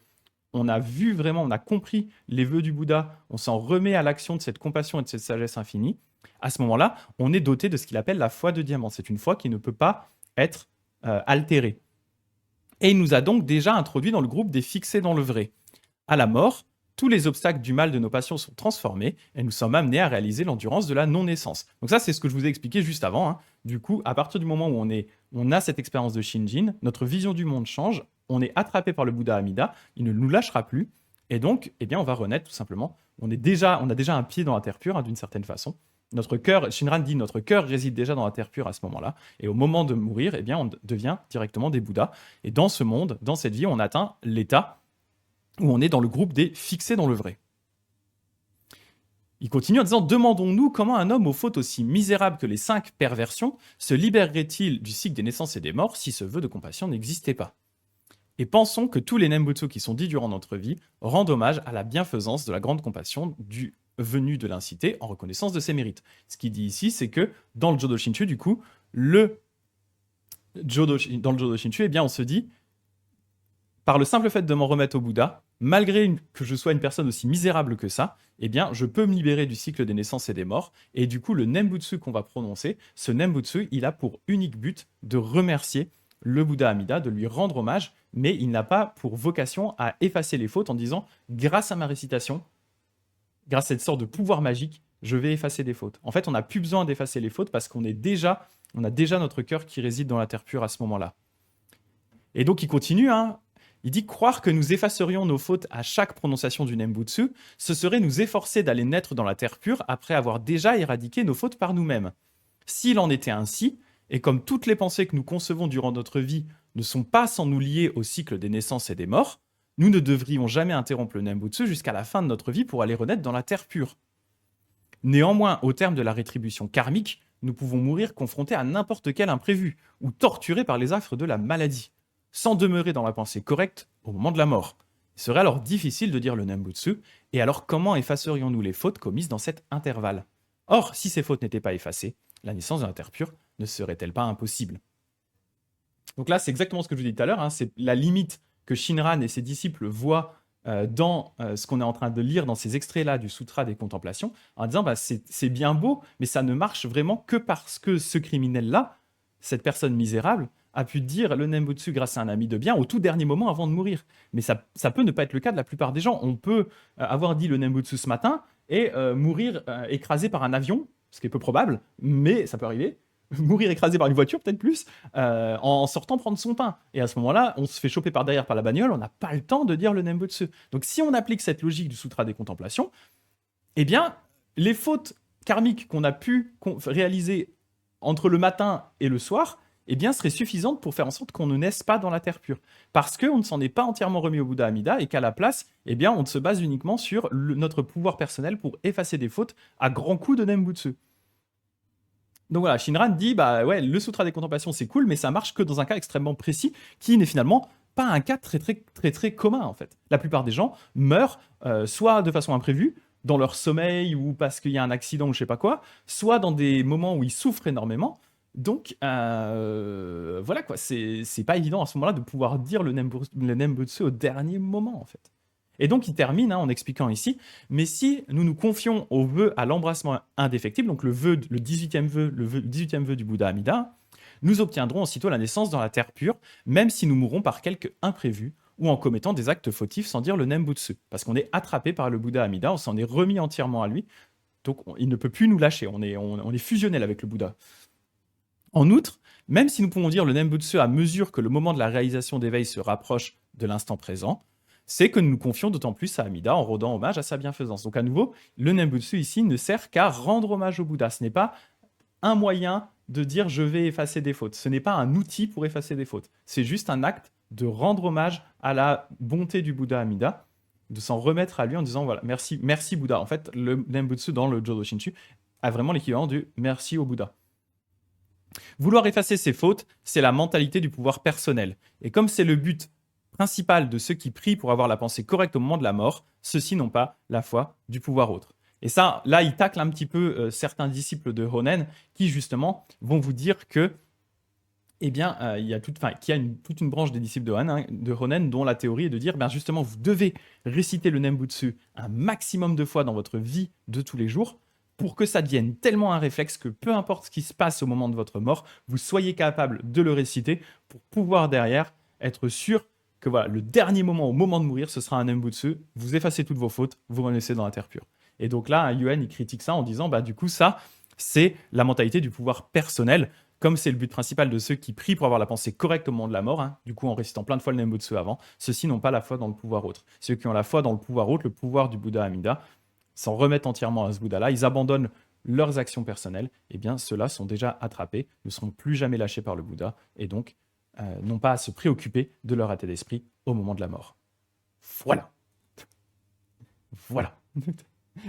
on a vu vraiment, on a compris les vœux du Bouddha, on s'en remet à l'action de cette compassion et de cette sagesse infinie, à ce moment-là, on est doté de ce qu'il appelle la foi de diamant. C'est une foi qui ne peut pas être altérée. Et il nous a donc déjà introduit dans le groupe des fixés dans le vrai. À la mort, tous les obstacles du mal de nos passions sont transformés et nous sommes amenés à réaliser l'endurance de la non-naissance. Donc ça, c'est ce que je vous ai expliqué juste avant. Du coup, à partir du moment où on a cette expérience de Shinjin, notre vision du monde change, on est attrapé par le Bouddha Amida, il ne nous lâchera plus, et donc, on va renaître tout simplement. On a déjà un pied dans la terre pure, d'une certaine façon. Notre cœur, Shinran dit, notre cœur réside déjà dans la terre pure à ce moment-là. Et au moment de mourir, on devient directement des Bouddhas. Et dans ce monde, dans cette vie, on atteint l'état où on est dans le groupe des fixés dans le vrai. Il continue en disant « Demandons-nous comment un homme aux fautes aussi misérables que les 5 perversions se libérerait-il du cycle des naissances et des morts si ce vœu de compassion n'existait pas ?» Et pensons que tous les Nembutsu qui sont dits durant notre vie rendent hommage à la bienfaisance de la grande compassion du venu de l'incité en reconnaissance de ses mérites. Ce qu'il dit ici, c'est que dans le Jodo Shinshu, du coup, dans le Jodo Shinshu, on se dit, par le simple fait de m'en remettre au Bouddha, malgré que je sois une personne aussi misérable que ça, je peux me libérer du cycle des naissances et des morts. Et du coup, le Nembutsu qu'on va prononcer, ce Nembutsu, il a pour unique but de remercier le Bouddha Amida, de lui rendre hommage, mais il n'a pas pour vocation à effacer les fautes en disant « grâce à ma récitation, grâce à cette sorte de pouvoir magique, je vais effacer des fautes. » En fait, on n'a plus besoin d'effacer les fautes parce qu'on a déjà notre cœur qui réside dans la terre pure à ce moment-là. Et donc, il continue, il dit « Croire que nous effacerions nos fautes à chaque prononciation du Nembutsu, ce serait nous efforcer d'aller naître dans la terre pure après avoir déjà éradiqué nos fautes par nous-mêmes. S'il en était ainsi, et comme toutes les pensées que nous concevons durant notre vie ne sont pas sans nous lier au cycle des naissances et des morts, nous ne devrions jamais interrompre le Nembutsu jusqu'à la fin de notre vie pour aller renaître dans la terre pure. Néanmoins, au terme de la rétribution karmique, nous pouvons mourir confrontés à n'importe quel imprévu ou torturés par les affres de la maladie, sans demeurer dans la pensée correcte au moment de la mort. Il serait alors difficile de dire le Nembutsu, et alors comment effacerions-nous les fautes commises dans cet intervalle? Or, si ces fautes n'étaient pas effacées, la naissance de la terre pure ne serait-elle pas impossible? Donc là, c'est exactement ce que je vous dis tout à l'heure, c'est la limite que Shinran et ses disciples voient dans ce qu'on est en train de lire dans ces extraits-là du Sutra des Contemplations, en disant c'est bien beau, mais ça ne marche vraiment que parce que ce criminel-là, cette personne misérable, a pu dire le Nembutsu grâce à un ami de bien au tout dernier moment avant de mourir. Mais ça peut ne pas être le cas de la plupart des gens. On peut avoir dit le Nembutsu ce matin et mourir écrasé par un avion, ce qui est peu probable, mais ça peut arriver. Mourir écrasé par une voiture, peut-être plus, en sortant prendre son pain. Et à ce moment-là, on se fait choper par derrière par la bagnole, on n'a pas le temps de dire le Nembutsu. Donc si on applique cette logique du Sutra des Contemplations, eh bien, les fautes karmiques qu'on a pu réaliser entre le matin et le soir, eh bien, seraient suffisantes pour faire en sorte qu'on ne naisse pas dans la terre pure. Parce qu'on ne s'en est pas entièrement remis au Bouddha Amida et qu'à la place, eh bien, on se base uniquement sur notre pouvoir personnel pour effacer des fautes à grands coups de Nembutsu. Donc voilà, Shinran dit, bah ouais, le Sutra des Contemplations, c'est cool, mais ça marche que dans un cas extrêmement précis, qui n'est finalement pas un cas très commun, en fait. La plupart des gens meurent soit de façon imprévue, dans leur sommeil ou parce qu'il y a un accident ou je sais pas quoi, soit dans des moments où ils souffrent énormément. Donc, voilà quoi, c'est pas évident à ce moment-là de pouvoir dire le Nembutsu au dernier moment, en fait. Et donc, il termine en expliquant ici, mais si nous nous confions au vœu à l'embrassement indéfectible, donc le 18e vœu du Bouddha Amida, nous obtiendrons aussitôt la naissance dans la terre pure, même si nous mourrons par quelque imprévu ou en commettant des actes fautifs sans dire le Nembutsu. Parce qu'on est attrapé par le Bouddha Amida, on s'en est remis entièrement à lui, donc il ne peut plus nous lâcher, on est fusionnel avec le Bouddha. En outre, même si nous pouvons dire le Nembutsu à mesure que le moment de la réalisation d'éveil se rapproche de l'instant présent, c'est que nous nous confions d'autant plus à Amida en rendant hommage à sa bienfaisance. Donc à nouveau, le Nembutsu ici ne sert qu'à rendre hommage au Bouddha. Ce n'est pas un moyen de dire je vais effacer des fautes. Ce n'est pas un outil pour effacer des fautes. C'est juste un acte de rendre hommage à la bonté du Bouddha Amida, de s'en remettre à lui en disant voilà, merci, merci Bouddha. En fait, le Nembutsu dans le Jodo Shinshu a vraiment l'équivalent du merci au Bouddha. Vouloir effacer ses fautes, c'est la mentalité du pouvoir personnel. Et comme c'est le but principal de ceux qui prient pour avoir la pensée correcte au moment de la mort, ceux-ci n'ont pas la foi du pouvoir autre. Et ça, là, il tacle un petit peu certains disciples de Honen qui, justement, vont vous dire que, eh bien, il y a toute une branche des disciples de Honen dont la théorie est de dire, justement, vous devez réciter le Nembutsu un maximum de fois dans votre vie de tous les jours pour que ça devienne tellement un réflexe que peu importe ce qui se passe au moment de votre mort, vous soyez capable de le réciter pour pouvoir derrière être sûr que voilà, le dernier moment, au moment de mourir, ce sera un Nembutsu, vous effacez toutes vos fautes, vous renaissez dans la terre pure. Et donc là, Yuen, il critique ça en disant, du coup, ça, c'est la mentalité du pouvoir personnel, comme c'est le but principal de ceux qui prient pour avoir la pensée correcte au moment de la mort, du coup, en récitant plein de fois le Nembutsu avant, ceux-ci n'ont pas la foi dans le pouvoir autre. Ceux qui ont la foi dans le pouvoir autre, le pouvoir du Bouddha Amida, s'en remettent entièrement à ce Bouddha-là, ils abandonnent leurs actions personnelles, et bien ceux-là sont déjà attrapés, ne seront plus jamais lâchés par le Bouddha, et donc n'ont pas à se préoccuper de leur état d'esprit au moment de la mort. Voilà. Voilà.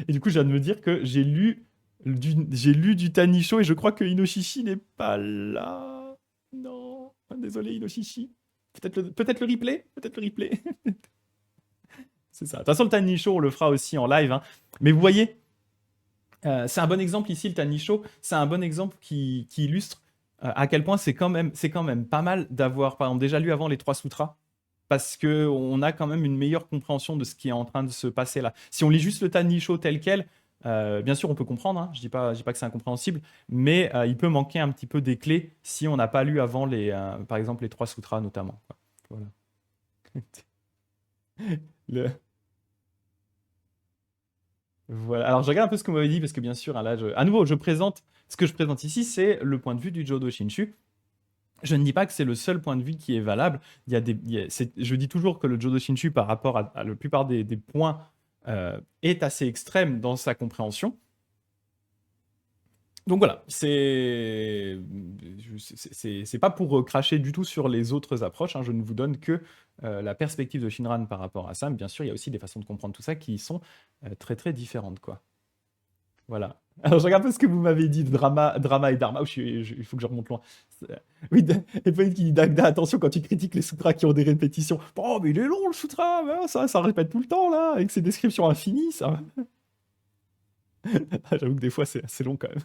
Et du coup, je viens de me dire que j'ai lu du Tanisho et je crois que Inoshishi n'est pas là. Non. Désolé, Inoshishi. Peut-être le replay. Peut-être le replay. C'est ça. De toute façon, le Tanisho, on le fera aussi en live. Mais vous voyez, c'est un bon exemple ici, le Tanisho. C'est un bon exemple qui illustre à quel point c'est quand même pas mal d'avoir, par exemple, déjà lu avant les 3 sutras, parce qu'on a quand même une meilleure compréhension de ce qui est en train de se passer là. Si on lit juste le Tanisho tel quel, bien sûr, on peut comprendre, je dis pas que c'est incompréhensible, mais il peut manquer un petit peu des clés si on n'a pas lu avant, par exemple, les 3 sutras notamment. Voilà. Voilà. Alors, je regarde un peu ce que vous m'avez dit, parce que bien sûr, là, à nouveau, ce que je présente ici, c'est le point de vue du Jodo Shinshu. Je ne dis pas que c'est le seul point de vue qui est valable. Je dis toujours que le Jodo Shinshu, par rapport à la plupart des points, est assez extrême dans sa compréhension. Donc voilà, c'est pas pour cracher du tout sur les autres approches, je ne vous donne que la perspective de Shinran par rapport à ça, mais bien sûr, il y a aussi des façons de comprendre tout ça qui sont très très différentes, quoi. Voilà. Alors, je regarde un peu ce que vous m'avez dit de drama et dharma. Il faut que je remonte loin. Oui, et Pauline qui dit Dagda, attention quand tu critiques les sutras qui ont des répétitions. Oh, mais il est long le sutra, ça répète tout le temps là, avec ses descriptions infinies, ça. J'avoue que des fois c'est assez long quand même.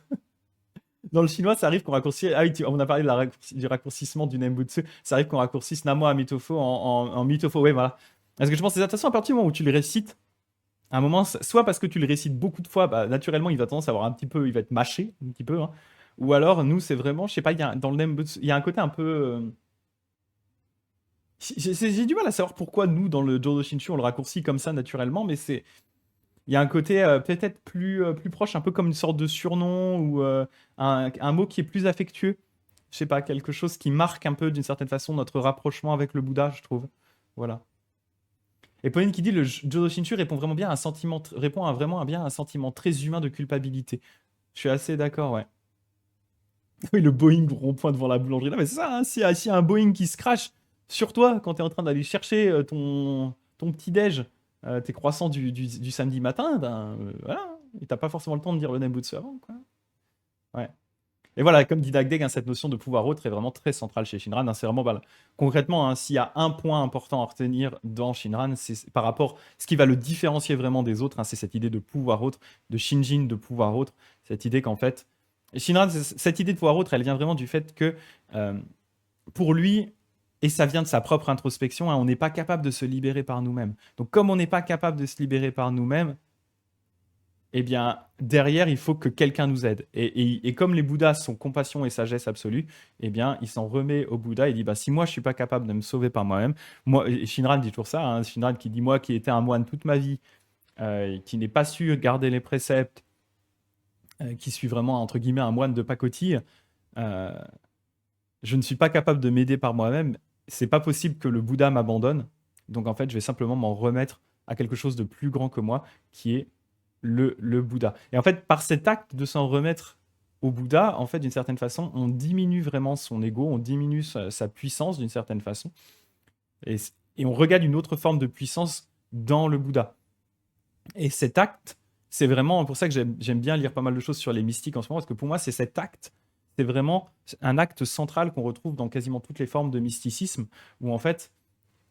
Dans le chinois, ça arrive qu'on raccourcisse. Ah oui, on a parlé du raccourcissement du Nembutsu. Ça arrive qu'on raccourcisse Namo à Mitofo en Mitofo. Ouais, voilà. Parce que je pense que c'est attention à partir du moment où tu le récites, à un moment, soit parce que tu le récites beaucoup de fois, naturellement, il va tendance à avoir il va être mâché un petit peu. Ou alors, nous, c'est vraiment, je sais pas, dans le Nembutsu, il y a un côté un peu J'ai du mal à savoir pourquoi nous, dans le Jodo Shinshu, on le raccourcit comme ça naturellement, mais il y a un côté peut-être plus proche, un peu comme une sorte de surnom ou un mot qui est plus affectueux. Je sais pas, quelque chose qui marque un peu d'une certaine façon notre rapprochement avec le Bouddha, je trouve. Voilà. Et Pauline qui dit le Jodo Shinshu répond vraiment bien à un sentiment, répond à vraiment bien à un sentiment très humain de culpabilité. Je suis assez d'accord, ouais. Oui, le Boeing rond-point devant la boulangerie. Non, mais c'est ça, hein, s'il y a un Boeing qui se crache sur toi quand tu es en train d'aller chercher ton petit-déj, tes croissants du samedi matin, ben voilà. Et t'as pas forcément le temps de dire le Nembutsu avant, quoi. Ouais. Et voilà, comme dit Dagdeg, hein, cette notion de pouvoir autre est vraiment très centrale chez Shinran, hein. C'est vraiment, bah, concrètement, hein, s'il y a un point important à retenir dans Shinran, c'est par rapport, ce qui va le différencier vraiment des autres, hein, c'est cette idée de pouvoir autre, de Shinjin de pouvoir autre, cette idée qu'en fait, Shinran, cette idée de pouvoir autre, elle vient vraiment du fait que euh, pour lui, et ça vient de sa propre introspection, hein, on n'est pas capable de se libérer par nous-mêmes. Donc comme on n'est pas capable de se libérer par nous-mêmes, eh bien, derrière, il faut que quelqu'un nous aide. Et comme les Bouddhas sont compassion et sagesse absolue, eh bien, il s'en remet au Bouddha et dit, bah, si moi, je suis pas capable de me sauver par moi-même, moi, et Shinran dit toujours ça, hein, Shinran qui dit, moi qui étais un moine toute ma vie, qui n'ai pas su garder les préceptes, qui suis vraiment, entre guillemets, un moine de pacotille, euh, je ne suis pas capable de m'aider par moi-même, c'est pas possible que le Bouddha m'abandonne, donc en fait, je vais simplement m'en remettre à quelque chose de plus grand que moi, qui est le Bouddha. Et en fait, par cet acte de s'en remettre au Bouddha, en fait, d'une certaine façon, on diminue vraiment son ego, on diminue sa puissance d'une certaine façon, et, et on regarde une autre forme de puissance dans le Bouddha. Et cet acte, c'est vraiment pour ça que j'aime bien lire pas mal de choses sur les mystiques en ce moment, parce que pour moi, c'est cet acte, c'est vraiment un acte central qu'on retrouve dans quasiment toutes les formes de mysticisme, où en fait,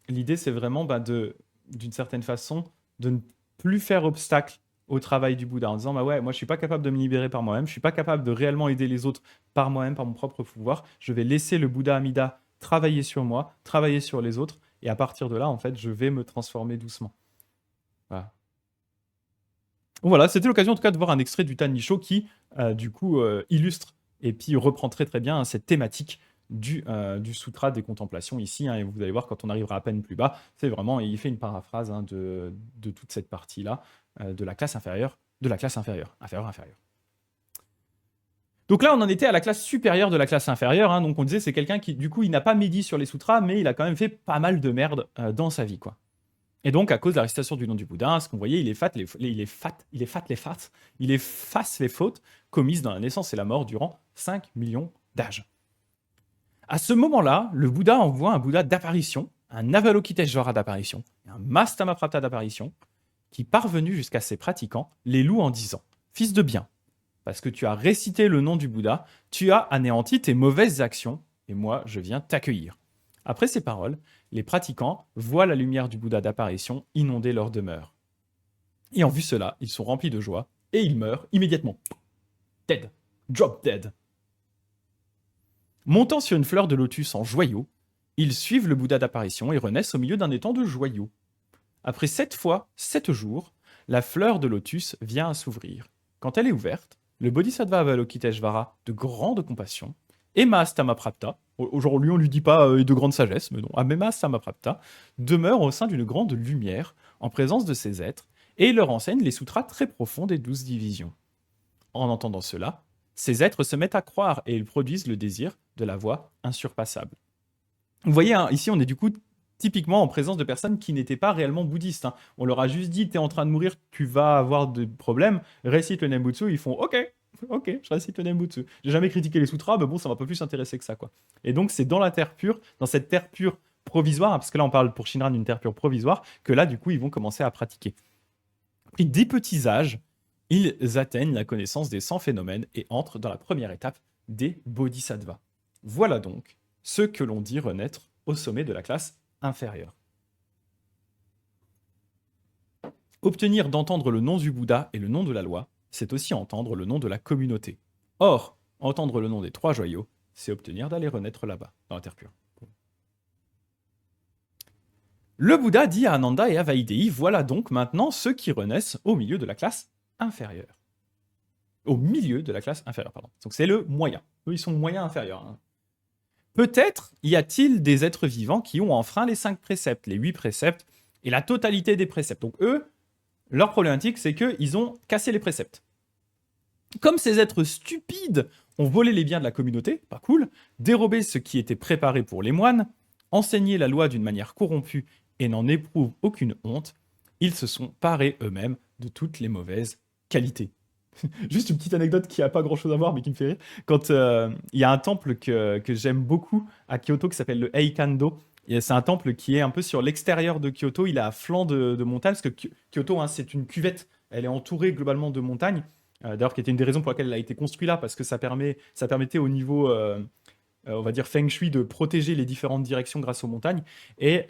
l'idée, c'est vraiment bah, d'une certaine façon, de ne plus faire obstacle au travail du Bouddha, en disant, bah ouais, moi je suis pas capable de me libérer par moi-même, je suis pas capable de réellement aider les autres par moi-même, par mon propre pouvoir, je vais laisser le Bouddha Amida travailler sur moi, travailler sur les autres, et à partir de là, en fait, je vais me transformer doucement. Voilà. Voilà, c'était l'occasion en tout cas de voir un extrait du Tanisho qui, du coup, illustre et puis reprend très très bien, hein, cette thématique du Sutra des contemplations ici, hein, et vous allez voir quand on arrivera à peine plus bas, c'est vraiment, il fait une paraphrase, hein, de toute cette partie-là, de la classe inférieure, inférieure, inférieure. Donc là, on en était à la classe supérieure de la classe inférieure, hein, donc on disait c'est quelqu'un qui, du coup, il n'a pas médit sur les sutras, mais il a quand même fait pas mal de merde dans sa vie, quoi. Et donc, à cause de la récitation du nom du Bouddha, ce qu'on voyait, il efface les fautes commises dans la naissance et la mort durant 5 millions d'âges. À ce moment-là, le Bouddha envoie un Bouddha d'apparition, un Avalokiteshvara d'apparition, un Mastamaprapta d'apparition, qui, parvenu jusqu'à ses pratiquants, les loue en disant « Fils de bien, parce que tu as récité le nom du Bouddha, tu as anéanti tes mauvaises actions, et moi, je viens t'accueillir. » Après ces paroles, les pratiquants voient la lumière du Bouddha d'apparition inonder leur demeure. Et en vue cela, ils sont remplis de joie, et ils meurent immédiatement. Dead. Drop dead. Montant sur une fleur de lotus en joyau, ils suivent le Bouddha d'apparition et renaissent au milieu d'un étang de joyaux. Après 7 fois, 7 jours, la fleur de lotus vient à s'ouvrir. Quand elle est ouverte, le Bodhisattva Avalokiteshvara, de grande compassion, et Mahastamaprapta, genre lui on lui dit pas de grande sagesse, mais non, Mahastamaprapta, demeure au sein d'une grande lumière, en présence de ces êtres, et leur enseigne les sutras très profonds des 12 divisions. En entendant cela, ces êtres se mettent à croire et ils produisent le désir de la voie insurpassable. Vous voyez, hein, ici on est du coup typiquement en présence de personnes qui n'étaient pas réellement bouddhistes, hein. On leur a juste dit, t'es en train de mourir, tu vas avoir des problèmes, récite le Nembutsu, ils font, ok, je récite le Nembutsu. J'ai jamais critiqué les sutras, mais bon, ça m'a pas plus intéressé que ça, quoi. Et donc c'est dans la terre pure, dans cette terre pure provisoire, hein, parce que là on parle pour Shinran d'une terre pure provisoire, que là du coup ils vont commencer à pratiquer. Puis dès petits âges, ils atteignent la connaissance des 100 phénomènes et entrent dans la première étape des bodhisattvas. Voilà donc ce que l'on dit renaître au sommet de la classe inférieure. Obtenir d'entendre le nom du Bouddha et le nom de la loi, c'est aussi entendre le nom de la communauté. Or, entendre le nom des 3 joyaux, c'est obtenir d'aller renaître là-bas, dans la terre pure. Le Bouddha dit à Ananda et à Vaidéhi, voilà donc maintenant ceux qui renaissent au milieu de la classe inférieure. Au milieu de la classe inférieure, pardon. Donc c'est le moyen. Eux, ils sont moyens inférieurs, hein. peut-être y a-t-il des êtres vivants qui ont enfreint les 5 préceptes, les 8 préceptes et la totalité des préceptes. Donc eux, leur problématique, c'est qu'ils ont cassé les préceptes. Comme ces êtres stupides ont volé les biens de la communauté, pas cool, dérobé ce qui était préparé pour les moines, enseigné la loi d'une manière corrompue et n'en éprouvent aucune honte, ils se sont parés eux-mêmes de toutes les mauvaises qualités. Juste une petite anecdote qui n'a pas grand chose à voir, mais qui me fait rire. Quand il y a un temple que j'aime beaucoup à Kyoto qui s'appelle le Eikando, et c'est un temple qui est un peu sur l'extérieur de Kyoto, il est à flanc de montagne, parce que Kyoto, hein, c'est une cuvette, elle est entourée globalement de montagnes. D'ailleurs, qui était une des raisons pour laquelle elle a été construite là, parce que ça permettait au niveau, on va dire, feng shui, de protéger les différentes directions grâce aux montagnes. Et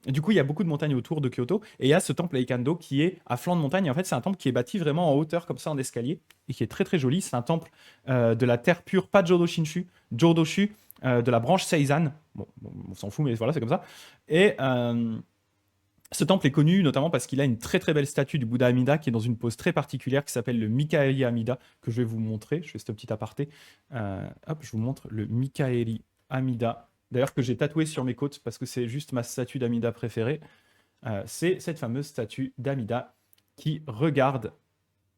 du coup, il y a beaucoup de montagnes autour de Kyoto. Et il y a ce temple Eikando qui est à flanc de montagne. Et en fait, c'est un temple qui est bâti vraiment en hauteur, comme ça, en escalier, et qui est très très joli. C'est un temple de la terre pure, pas Jodo Shinshu, Jodoshu, de la branche Seizan. Bon, on s'en fout, mais voilà, c'est comme ça. Et ce temple est connu notamment parce qu'il a une très très belle statue du Bouddha Amida qui est dans une pose très particulière qui s'appelle le Mikaeli Amida, que je vais vous montrer. Je fais ce petit aparté. Hop, je vous montre le Mikaeli Amida. D'ailleurs, que j'ai tatoué sur mes côtes parce que c'est juste ma statue d'Amida préférée. C'est cette fameuse statue d'Amida qui regarde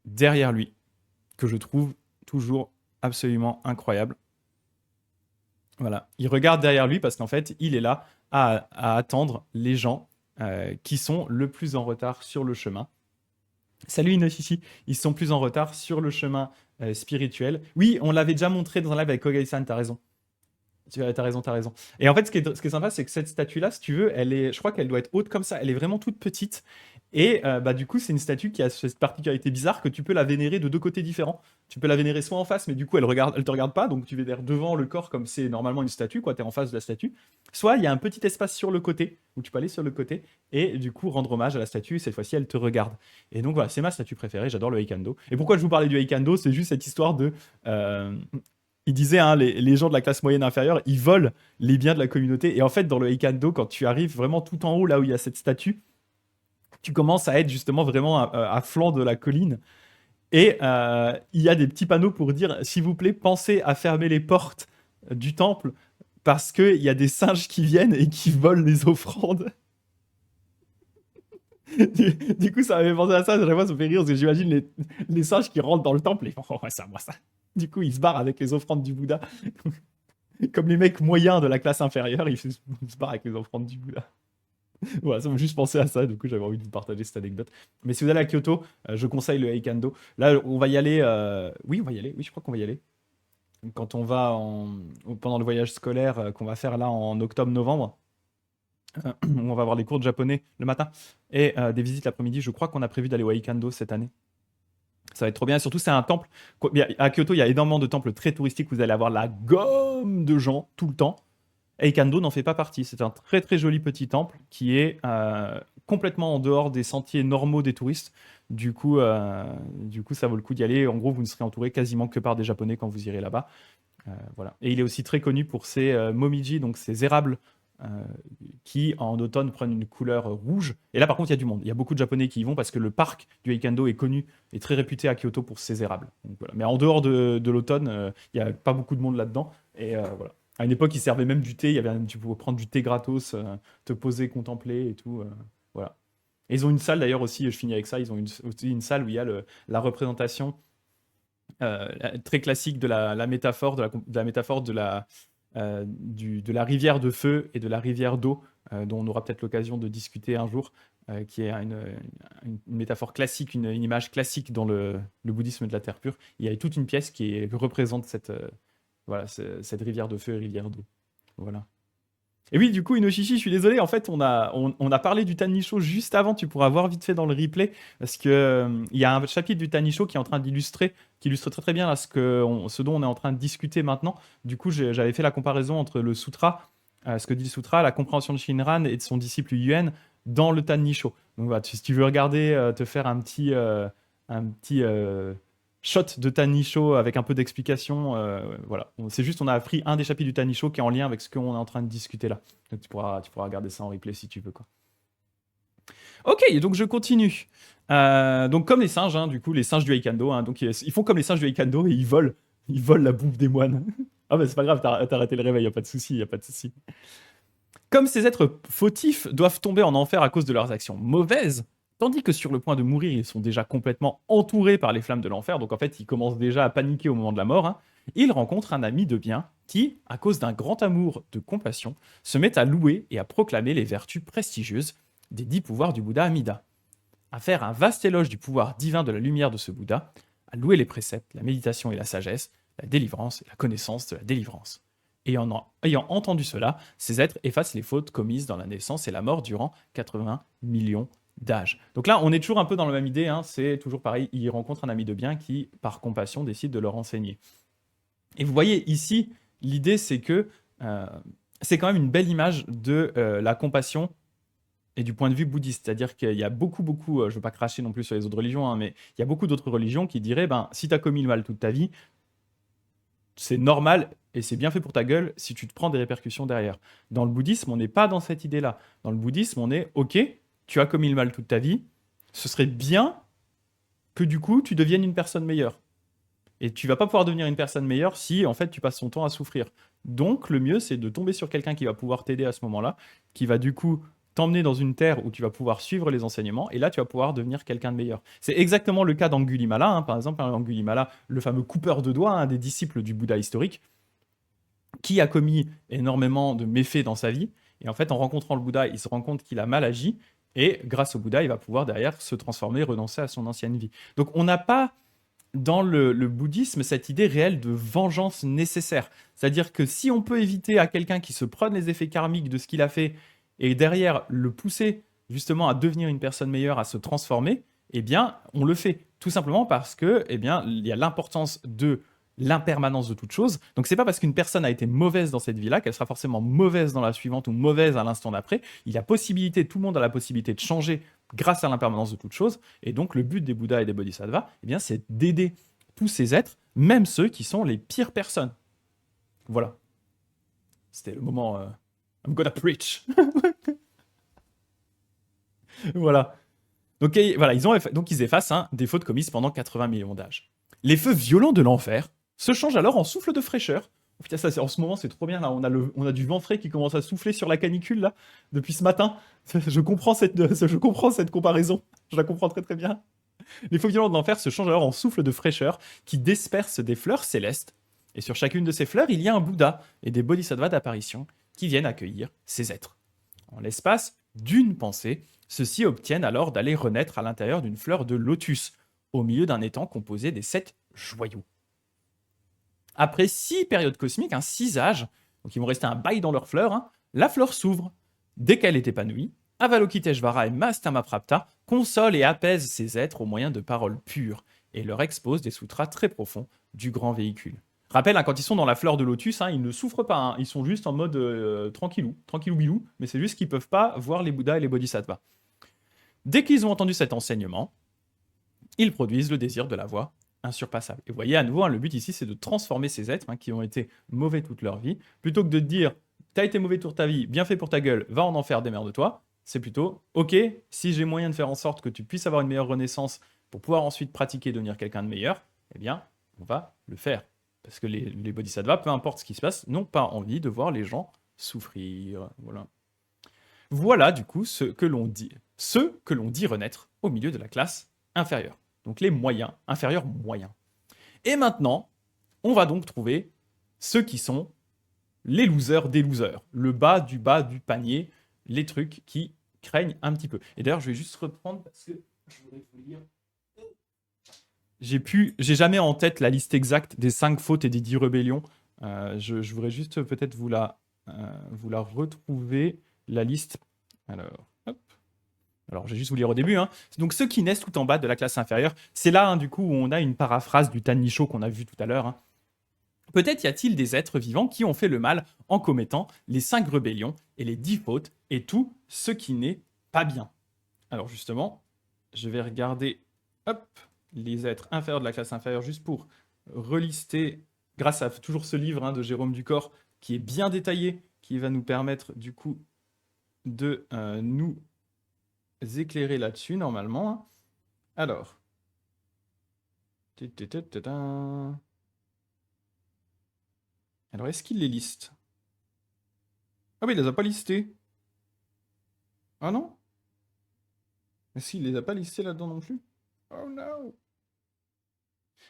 derrière lui, que je trouve toujours absolument incroyable. Voilà, il regarde derrière lui parce qu'en fait, il est là à attendre les gens qui sont le plus en retard sur le chemin. Salut Inoshishi, ils sont plus en retard sur le chemin spirituel. Oui, on l'avait déjà montré dans un live avec Kogei-san, t'as raison. T'as raison, t'as raison. Et en fait, ce qui est sympa, c'est que cette statue-là, si tu veux, je crois qu'elle doit être haute comme ça. Elle est vraiment toute petite. Et bah, du coup, c'est une statue qui a cette particularité bizarre que tu peux la vénérer de deux côtés différents. Tu peux la vénérer soit en face, mais du coup, elle te regarde pas, donc tu vénères devant le corps comme c'est normalement une statue, quoi. T'es en face de la statue. Soit il y a un petit espace sur le côté, où tu peux aller sur le côté, et du coup, rendre hommage à la statue, et cette fois-ci, elle te regarde. Et donc voilà, c'est ma statue préférée, j'adore le Eikando. Et pourquoi je vous parlais du Eikando, c'est juste cette histoire de... il disait, hein, les gens de la classe moyenne inférieure, ils volent les biens de la communauté. Et en fait, dans le Eikando, quand tu arrives vraiment tout en haut, là où il y a cette statue, tu commences à être justement vraiment à flanc de la colline. Et il y a des petits panneaux pour dire, s'il vous plaît, pensez à fermer les portes du temple, parce qu'il y a des singes qui viennent et qui volent les offrandes. Du coup, ça m'avait pensé à ça, à chaque fois, ça me fait rire, parce que j'imagine les singes qui rentrent dans le temple et font, oh, ouais, ça, moi, ça. Du coup, ils se barrent avec les offrandes du Bouddha. Comme les mecs moyens de la classe inférieure, ils se barrent avec les offrandes du Bouddha. Voilà, ça m'a juste pensé à ça, du coup j'avais envie de vous partager cette anecdote. Mais si vous allez à Kyoto, je conseille le Eikando. Là, on va y aller. Oui, on va y aller. Oui, je crois qu'on va y aller. Quand on va pendant le voyage scolaire qu'on va faire là en octobre-novembre, où on va avoir des cours de japonais le matin et des visites l'après-midi, je crois qu'on a prévu d'aller au Eikando cette année. Ça va être trop bien. Surtout, c'est un temple. À Kyoto, il y a énormément de temples très touristiques. Vous allez avoir la gomme de gens tout le temps. Eikando n'en fait pas partie. C'est un très très joli petit temple qui est complètement en dehors des sentiers normaux des touristes. Du coup, ça vaut le coup d'y aller. En gros, vous ne serez entouré quasiment que par des Japonais quand vous irez là-bas. Voilà. Et il est aussi très connu pour ses momiji, donc ses érables qui en automne prennent une couleur rouge. Et là, par contre, il y a du monde. Il y a beaucoup de Japonais qui y vont parce que le parc du Eikando est connu et très réputé à Kyoto pour ses érables. Donc, voilà. Mais en dehors de l'automne, il n'y a pas beaucoup de monde là-dedans. Et voilà. À une époque, ils servaient même du thé. Tu pouvais prendre du thé gratos, te poser, contempler et tout. Voilà. Et ils ont une salle d'ailleurs aussi, je finis avec ça, ils ont aussi une salle où il y a la représentation très classique de la métaphore, de la métaphore de la rivière de feu et de la rivière d'eau, dont on aura peut-être l'occasion de discuter un jour, qui est une métaphore classique, une image classique dans le bouddhisme de la terre pure. Il y a toute une pièce qui représente cette rivière de feu et rivière d'eau. Voilà. Et oui, du coup, Inoshishi, je suis désolé, en fait, on a parlé du Tanisho juste avant, tu pourras voir vite fait dans le replay, parce que il y a un chapitre du Tanisho qui est en train qui illustre très très bien là, ce dont on est en train de discuter maintenant. Du coup, j'avais fait la comparaison entre le sutra, ce que dit le sutra, la compréhension de Shinran et de son disciple Yuen dans le Tanisho. Donc voilà, si tu veux regarder, te faire un petit shot de Tanisho avec un peu d'explication. Voilà. C'est juste, on a appris un des chapitres du Tanisho qui est en lien avec ce qu'on est en train de discuter là. Donc tu pourras regarder ça en replay si tu veux, quoi. Ok, donc je continue. Donc comme les singes, hein, du coup, les singes du Eikando, hein, donc ils font comme les singes du Eikando et ils volent la bouffe des moines. Ah bah c'est pas grave, t'as arrêté le réveil, y a pas de souci, y a pas de souci. Comme ces êtres fautifs doivent tomber en enfer à cause de leurs actions mauvaises, tandis que sur le point de mourir, ils sont déjà complètement entourés par les flammes de l'enfer, donc en fait, ils commencent déjà à paniquer au moment de la mort, hein, ils rencontrent un ami de bien qui, à cause d'un grand amour de compassion, se met à louer et à proclamer les vertus prestigieuses des 10 pouvoirs du Bouddha Amida, à faire un vaste éloge du pouvoir divin de la lumière de ce Bouddha, à louer les préceptes, la méditation et la sagesse, la délivrance et la connaissance de la délivrance. Ayant entendu cela, ces êtres effacent les fautes commises dans la naissance et la mort durant 80 millions d'âges. Donc là, on est toujours un peu dans la même idée, hein, c'est toujours pareil, ils rencontrent un ami de bien qui, par compassion, décide de leur enseigner. Et vous voyez ici, l'idée c'est que c'est quand même une belle image de la compassion et du point de vue bouddhiste. C'est-à-dire qu'il y a beaucoup, je ne veux pas cracher non plus sur les autres religions, hein, mais il y a beaucoup d'autres religions qui diraient, ben, si tu as commis le mal toute ta vie, c'est normal et c'est bien fait pour ta gueule si tu te prends des répercussions derrière. Dans le bouddhisme, on n'est pas dans cette idée-là. Dans le bouddhisme, on est, ok, tu as commis le mal toute ta vie, ce serait bien que du coup, tu deviennes une personne meilleure. Et tu vas pas pouvoir devenir une personne meilleure si, en fait, tu passes ton temps à souffrir. Donc, le mieux, c'est de tomber sur quelqu'un qui va pouvoir t'aider à ce moment-là, qui va du coup t'emmener dans une terre où tu vas pouvoir suivre les enseignements, et là, tu vas pouvoir devenir quelqu'un de meilleur. C'est exactement le cas d'Angulimala, hein, par exemple, hein, Angulimala, le fameux coupeur de doigts, un des disciples du Bouddha historique, qui a commis énormément de méfaits dans sa vie, et en fait, en rencontrant le Bouddha, il se rend compte qu'il a mal agi, et grâce au Bouddha, il va pouvoir derrière se transformer, renoncer à son ancienne vie. Donc, on n'a pas dans le bouddhisme cette idée réelle de vengeance nécessaire. C'est-à-dire que si on peut éviter à quelqu'un qui se prenne les effets karmiques de ce qu'il a fait et derrière le pousser justement à devenir une personne meilleure, à se transformer, eh bien, on le fait. Tout simplement parce que, eh bien, il y a l'importance de l'impermanence de toute chose. Donc, c'est pas parce qu'une personne a été mauvaise dans cette vie-là qu'elle sera forcément mauvaise dans la suivante ou mauvaise à l'instant d'après. Il y a possibilité, tout le monde a la possibilité de changer grâce à l'impermanence de toute chose. Et donc, le but des Bouddhas et des Bodhisattvas, eh bien, c'est d'aider tous ces êtres, même ceux qui sont les pires personnes. Voilà. C'était le moment. I'm gonna preach. Voilà. Donc, voilà, donc ils effacent hein, des fautes commises pendant 80 millions d'âges. Les feux violents de l'enfer se changent alors en souffle de fraîcheur. Oh, putain, ça, en ce moment, c'est trop bien là. On a du vent frais qui commence à souffler sur la canicule là depuis ce matin. Je comprends cette comparaison. Je la comprends très très bien. Les feux violents de l'enfer se changent alors en souffle de fraîcheur qui dispersent des fleurs célestes. Et sur chacune de ces fleurs, il y a un Bouddha et des bodhisattvas d'apparition qui viennent accueillir ces êtres. En l'espace d'une pensée, ceux-ci obtiennent alors d'aller renaître à l'intérieur d'une fleur de lotus, au milieu d'un étang composé des 7 joyaux. Après 6 périodes cosmiques, 6 âges, donc ils vont rester un bail dans leur fleur, hein, la fleur s'ouvre. Dès qu'elle est épanouie, Avalokiteshvara et Mastamaprapta consolent et apaisent ces êtres au moyen de paroles pures et leur exposent des sutras très profonds du grand véhicule. Rappel, hein, quand ils sont dans la fleur de lotus, hein, ils ne souffrent pas, hein, ils sont juste en mode tranquillou, tranquillou bilou, mais c'est juste qu'ils ne peuvent pas voir les Bouddhas et les Bodhisattvas. Dès qu'ils ont entendu cet enseignement, ils produisent le désir de la voie insurpassable. Et vous voyez, à nouveau, hein, le but ici, c'est de transformer ces êtres hein, qui ont été mauvais toute leur vie, plutôt que de te dire, t'as été mauvais toute ta vie, bien fait pour ta gueule, va en enfer, démerde-toi. C'est plutôt, ok, si j'ai moyen de faire en sorte que tu puisses avoir une meilleure renaissance pour pouvoir ensuite pratiquer et devenir quelqu'un de meilleur, eh bien, on va le faire. Parce que les bodhisattvas, peu importe ce qui se passe, n'ont pas envie de voir les gens souffrir. Voilà. Voilà, du coup, ceux que l'on dit renaître au milieu de la classe inférieure. Donc les moyens, inférieurs moyens. Et maintenant, on va donc trouver ceux qui sont les losers des losers. Le bas du panier, les trucs qui craignent un petit peu. Et d'ailleurs, je vais juste reprendre parce que je voudrais vous lire. J'ai jamais en tête la liste exacte des 5 fautes et des 10 rébellions. Je voudrais juste peut-être vous la retrouver, la liste. Alors, hop. Alors, je vais juste vous lire au début. Hein. Donc, ceux qui naissent tout en bas de la classe inférieure, c'est là, hein, du coup, où on a une paraphrase du Tannicho qu'on a vu tout à l'heure. Hein. Peut-être y a-t-il des êtres vivants qui ont fait le mal en commettant les 5 rébellions et les 10 fautes et tout ce qui n'est pas bien. Alors, justement, je vais regarder les êtres inférieurs de la classe inférieure juste pour relister, grâce à toujours ce livre hein, de Jérôme Ducor qui est bien détaillé, qui va nous permettre du coup de nous éclairer là-dessus normalement. Hein. Alors. Alors, est-ce qu'il les liste? Ah oui, il les a pas listés. Ah non? Mais si, il les a pas listés là-dedans non plus. Oh no!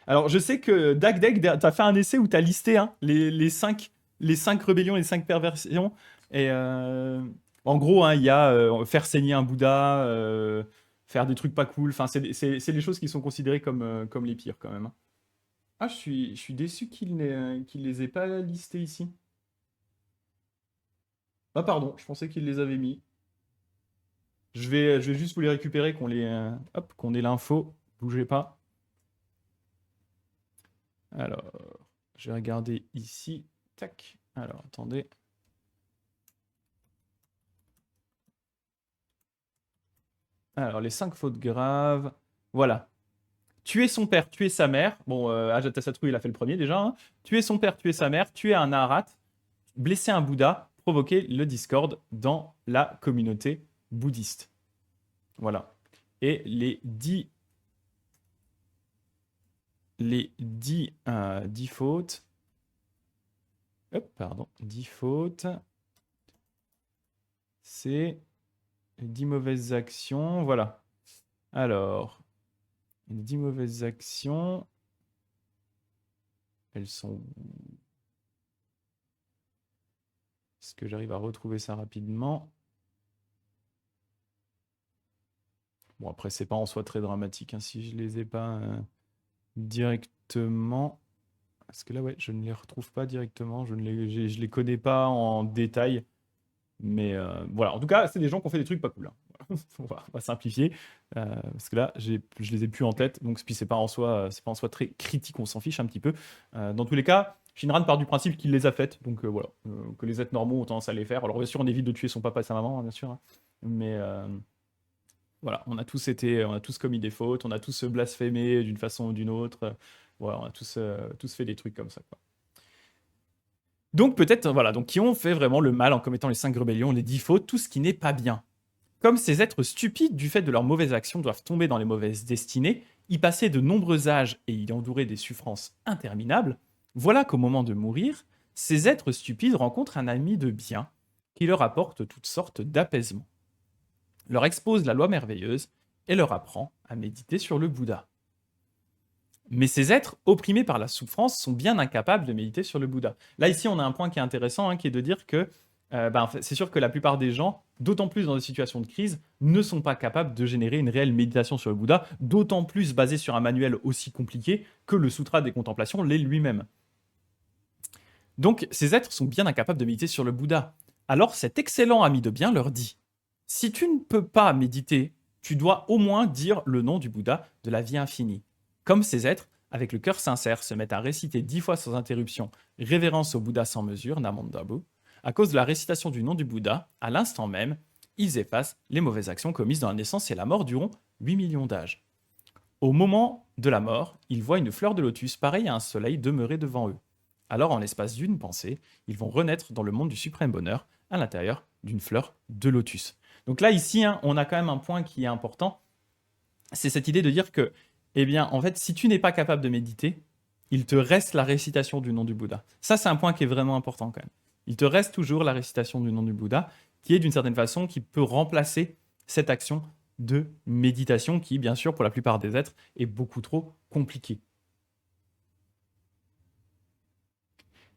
Alors, je sais que DagDeg, t'as fait un essai où t'as listé hein, les cinq rébellions, les 5 perversions. Et en gros, hein, il y a faire saigner un Bouddha, faire des trucs pas cool. Enfin, c'est les choses qui sont considérées comme les pires quand même, hein. Ah, je suis déçu qu'il les ait pas listés ici. Ah, pardon, je pensais qu'il les avait mis. Je vais juste vous les récupérer, hop, qu'on ait l'info. Bougez pas. Alors, je vais regarder ici. Tac. Alors, attendez. Alors, les 5 fautes graves. Voilà. Tuer son père, tuer sa mère. Bon, Ajatasattu, il a fait le premier déjà, hein. Tuer son père, tuer sa mère, tuer un Narat, blesser un Bouddha, provoquer le discorde dans la communauté bouddhiste. Voilà. Et les 10 fautes. Hop, pardon. 10 fautes. C'est les 10 mauvaises actions. Voilà. Alors, les 10 mauvaises actions, elles sont... Est-ce que j'arrive à retrouver ça rapidement? Bon, après, c'est pas en soi très dramatique, hein, si je les ai pas directement. Parce que là, ouais, je ne les retrouve pas directement. Je les connais pas en détail. Mais voilà, en tout cas, c'est des gens qui ont fait des trucs pas cool, hein. On va simplifier. Parce que là, je les ai plus en tête. Donc, puis c'est pas en soi très critique, on s'en fiche un petit peu. Dans tous les cas, Shinran part du principe qu'il les a faites. Donc voilà, que les êtres normaux ont tendance à les faire. Alors bien sûr, on évite de tuer son papa et sa maman, hein, bien sûr, hein. Mais voilà, on a tous commis des fautes, on a tous blasphémé d'une façon ou d'une autre. Voilà, on a tous fait des trucs comme ça, quoi. Donc peut-être, voilà, donc qui ont fait vraiment le mal en commettant les 5 rébellions, les 10 fautes, tout ce qui n'est pas bien. Comme ces êtres stupides, du fait de leurs mauvaises actions, doivent tomber dans les mauvaises destinées, y passer de nombreux âges et y endurer des souffrances interminables, voilà qu'au moment de mourir, ces êtres stupides rencontrent un ami de bien qui leur apporte toutes sortes d'apaisements, leur expose la loi merveilleuse et leur apprend à méditer sur le Bouddha. Mais ces êtres, opprimés par la souffrance, sont bien incapables de méditer sur le Bouddha. Là, ici, on a un point qui est intéressant, hein, qui est de dire que en fait, c'est sûr que la plupart des gens, d'autant plus dans des situations de crise, ne sont pas capables de générer une réelle méditation sur le Bouddha, d'autant plus basée sur un manuel aussi compliqué que le Sutra des Contemplations l'est lui-même. Donc, ces êtres sont bien incapables de méditer sur le Bouddha. Alors, cet excellent ami de bien leur dit, si tu ne peux pas méditer, tu dois au moins dire le nom du Bouddha de la vie infinie. Comme ces êtres, avec le cœur sincère, se mettent à réciter 10 fois sans interruption révérence au Bouddha sans mesure, Namandabu, à cause de la récitation du nom du Bouddha, à l'instant même, ils effacent les mauvaises actions commises dans la naissance et la mort durant 8 millions d'âges. Au moment de la mort, ils voient une fleur de lotus pareille à un soleil demeurer devant eux. Alors, en l'espace d'une pensée, ils vont renaître dans le monde du suprême bonheur, à l'intérieur d'une fleur de lotus. Donc là, ici, hein, on a quand même un point qui est important. C'est cette idée de dire que, eh bien, en fait, si tu n'es pas capable de méditer, il te reste la récitation du nom du Bouddha. Ça, c'est un point qui est vraiment important quand même. Il te reste toujours la récitation du nom du Bouddha, qui est d'une certaine façon, qui peut remplacer cette action de méditation qui, bien sûr, pour la plupart des êtres, est beaucoup trop compliquée.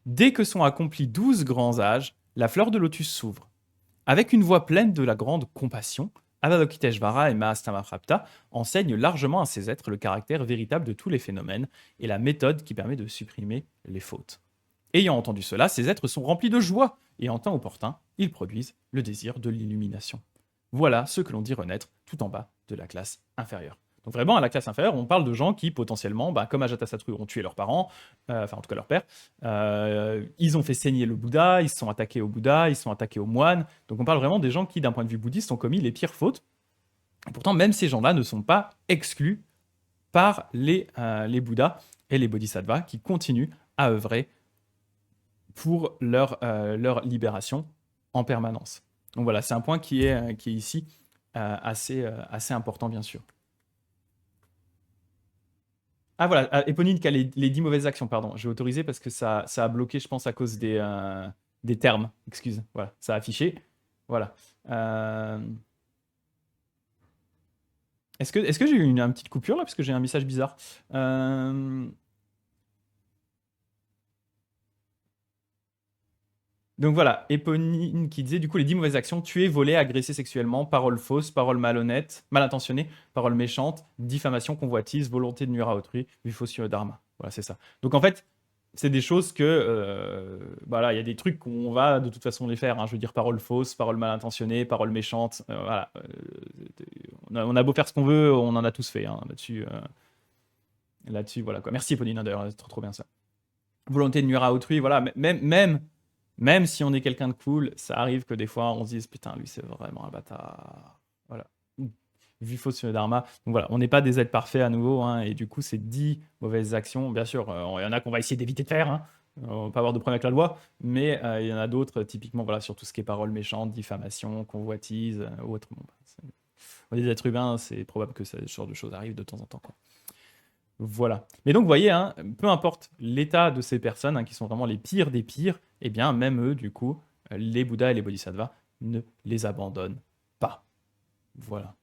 Dès que sont accomplis 12 grands âges, la fleur de lotus s'ouvre. Avec une voix pleine de la grande compassion, Avalokiteshvara et Mahastamaprapta enseignent largement à ces êtres le caractère véritable de tous les phénomènes et la méthode qui permet de supprimer les fautes. Ayant entendu cela, ces êtres sont remplis de joie et en temps opportun, ils produisent le désir de l'illumination. Voilà ce que l'on dit renaître tout en bas de la classe inférieure. Donc vraiment, à la classe inférieure, on parle de gens qui, potentiellement, comme Ajatasattu, ont tué leurs parents, enfin en tout cas leur père, ils ont fait saigner le Bouddha, ils se sont attaqués au Bouddha, ils se sont attaqués aux moines. Donc on parle vraiment des gens qui, d'un point de vue bouddhiste, ont commis les pires fautes. Et pourtant, même ces gens-là ne sont pas exclus par les Bouddhas et les Bodhisattvas qui continuent à œuvrer pour leur libération en permanence. Donc voilà, c'est un point qui est ici assez important, bien sûr. Ah voilà, Éponine qui a les 10 mauvaises actions, pardon. J'ai autorisé parce que ça a bloqué, je pense, à cause des termes. Excuse. Voilà, ça a affiché. Voilà. Euh, est-ce que j'ai eu une petite coupure là? Parce que j'ai un message bizarre. Euh, Donc voilà, Éponine qui disait du coup les 10 mauvaises actions, tuer, voler, agresser sexuellement, parole fausse, parole malhonnête, mal intentionnée, parole méchante, diffamation, convoitise, volonté de nuire à autrui, vifosio dharma. Voilà, c'est ça. Donc en fait, c'est des choses que, voilà, il y a des trucs qu'on va de toute façon les faire, hein. Je veux dire, parole fausse, parole mal intentionnée, parole méchante, voilà. On a beau faire ce qu'on veut, on en a tous fait, hein, là-dessus. Là-dessus, voilà quoi. Merci Pauline, hein, d'ailleurs, c'est trop, trop bien ça. Volonté de nuire à autrui, voilà. Même si on est quelqu'un de cool, ça arrive que des fois on se dise putain, lui c'est vraiment un bâtard. Voilà. Vu faux sur le dharma. Donc voilà, on n'est pas des êtres parfaits à nouveau, hein, et du coup, ces 10 mauvaises actions, bien sûr, il y en a qu'on va essayer d'éviter de faire, hein, on va pas avoir de problème avec la loi, mais il y en a d'autres, typiquement, voilà, sur tout ce qui est paroles méchantes, diffamation, convoitise, ou autre. Bon, bah, on est des êtres humains, c'est probable que ce genre de choses arrivent de temps en temps, quoi. Voilà. Mais donc, vous voyez, hein, peu importe l'état de ces personnes, hein, qui sont vraiment les pires des pires, eh bien, même eux, du coup, les Bouddhas et les Bodhisattvas ne les abandonnent pas. Voilà.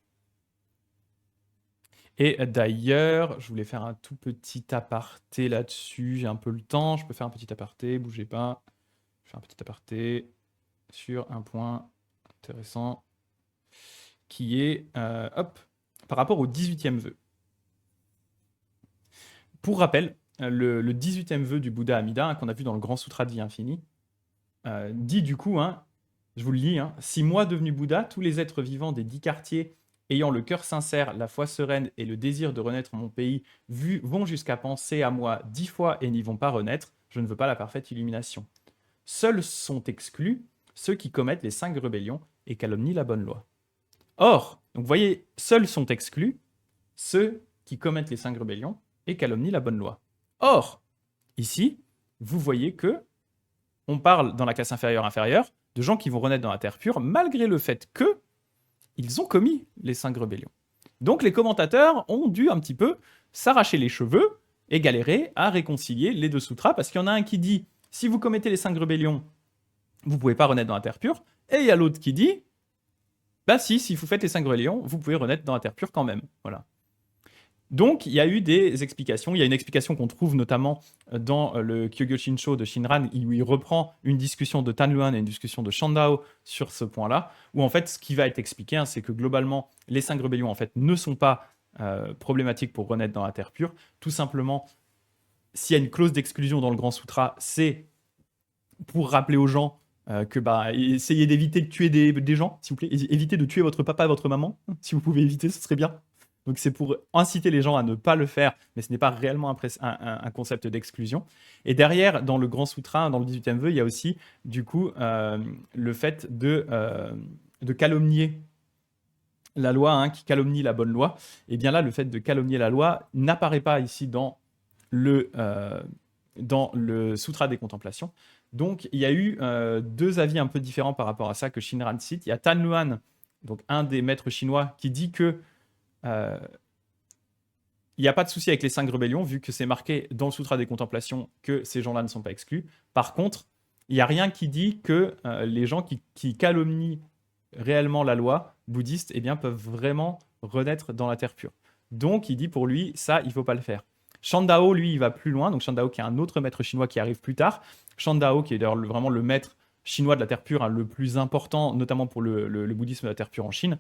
Et d'ailleurs, je voulais faire un tout petit aparté là-dessus. J'ai un peu le temps, je peux faire un petit aparté, bougez pas. Je fais un petit aparté sur un point intéressant qui est, hop, par rapport au 18e vœu. Pour rappel, le 18e vœu du Bouddha Amida, hein, qu'on a vu dans le Grand Sutra de Vie Infinie, dit du coup, hein, je vous le lis, hein, si moi devenu Bouddha, tous les êtres vivants des 10 quartiers, ayant le cœur sincère, la foi sereine et le désir de renaître en mon pays, vont jusqu'à penser à moi 10 fois et n'y vont pas renaître, je ne veux pas la parfaite illumination. Seuls sont exclus ceux qui commettent les 5 rébellions et calomnient la bonne loi. Or, donc vous voyez, seuls sont exclus ceux qui commettent les 5 rébellions et calomnient la bonne loi. Or, ici, vous voyez que on parle dans la classe inférieure de gens qui vont renaître dans la terre pure malgré le fait que ils ont commis les 5 rébellions. Donc les commentateurs ont dû un petit peu s'arracher les cheveux et galérer à réconcilier les deux sutras parce qu'il y en a un qui dit si vous commettez les 5 rébellions, vous ne pouvez pas renaître dans la terre pure, et il y a l'autre qui dit bah si vous faites les 5 rébellions, vous pouvez renaître dans la terre pure quand même. Voilà. Donc, il y a eu des explications. Il y a une explication qu'on trouve notamment dans le Kyogyo-Shinsho de Shinran, où il reprend une discussion de Tanluan et une discussion de Shandao sur ce point-là, où en fait, ce qui va être expliqué, hein, c'est que globalement, les 5 rébellions en fait, ne sont pas problématiques pour renaître dans la Terre pure. Tout simplement, s'il y a une clause d'exclusion dans le Grand Sutra, c'est pour rappeler aux gens que bah, essayez d'éviter de tuer des gens, s'il vous plaît. Évitez de tuer votre papa et votre maman. Si vous pouvez éviter, ce serait bien. Donc c'est pour inciter les gens à ne pas le faire, mais ce n'est pas réellement un concept d'exclusion. Et derrière, dans le Grand Sutra, dans le 18e vœu, il y a aussi, du coup, le fait de calomnier la loi, hein, qui calomnie la bonne loi. Et bien là, le fait de calomnier la loi n'apparaît pas ici dans le Sutra des Contemplations. Donc il y a eu deux avis un peu différents par rapport à ça que Shinran cite. Il y a Tan Luan, donc un des maîtres chinois, qui dit que il n'y a pas de souci avec les 5 rébellions, vu que c'est marqué dans le Sutra des Contemplations que ces gens-là ne sont pas exclus. Par contre, il n'y a rien qui dit que les gens qui calomnient réellement la loi bouddhiste eh bien, peuvent vraiment renaître dans la terre pure. Donc, il dit pour lui, ça, il ne faut pas le faire. Shandao, lui, il va plus loin. Donc, Shandao, qui est un autre maître chinois qui arrive plus tard. Shandao, qui est d'ailleurs vraiment le maître chinois de la terre pure, hein, le plus important, notamment pour le bouddhisme de la terre pure en Chine.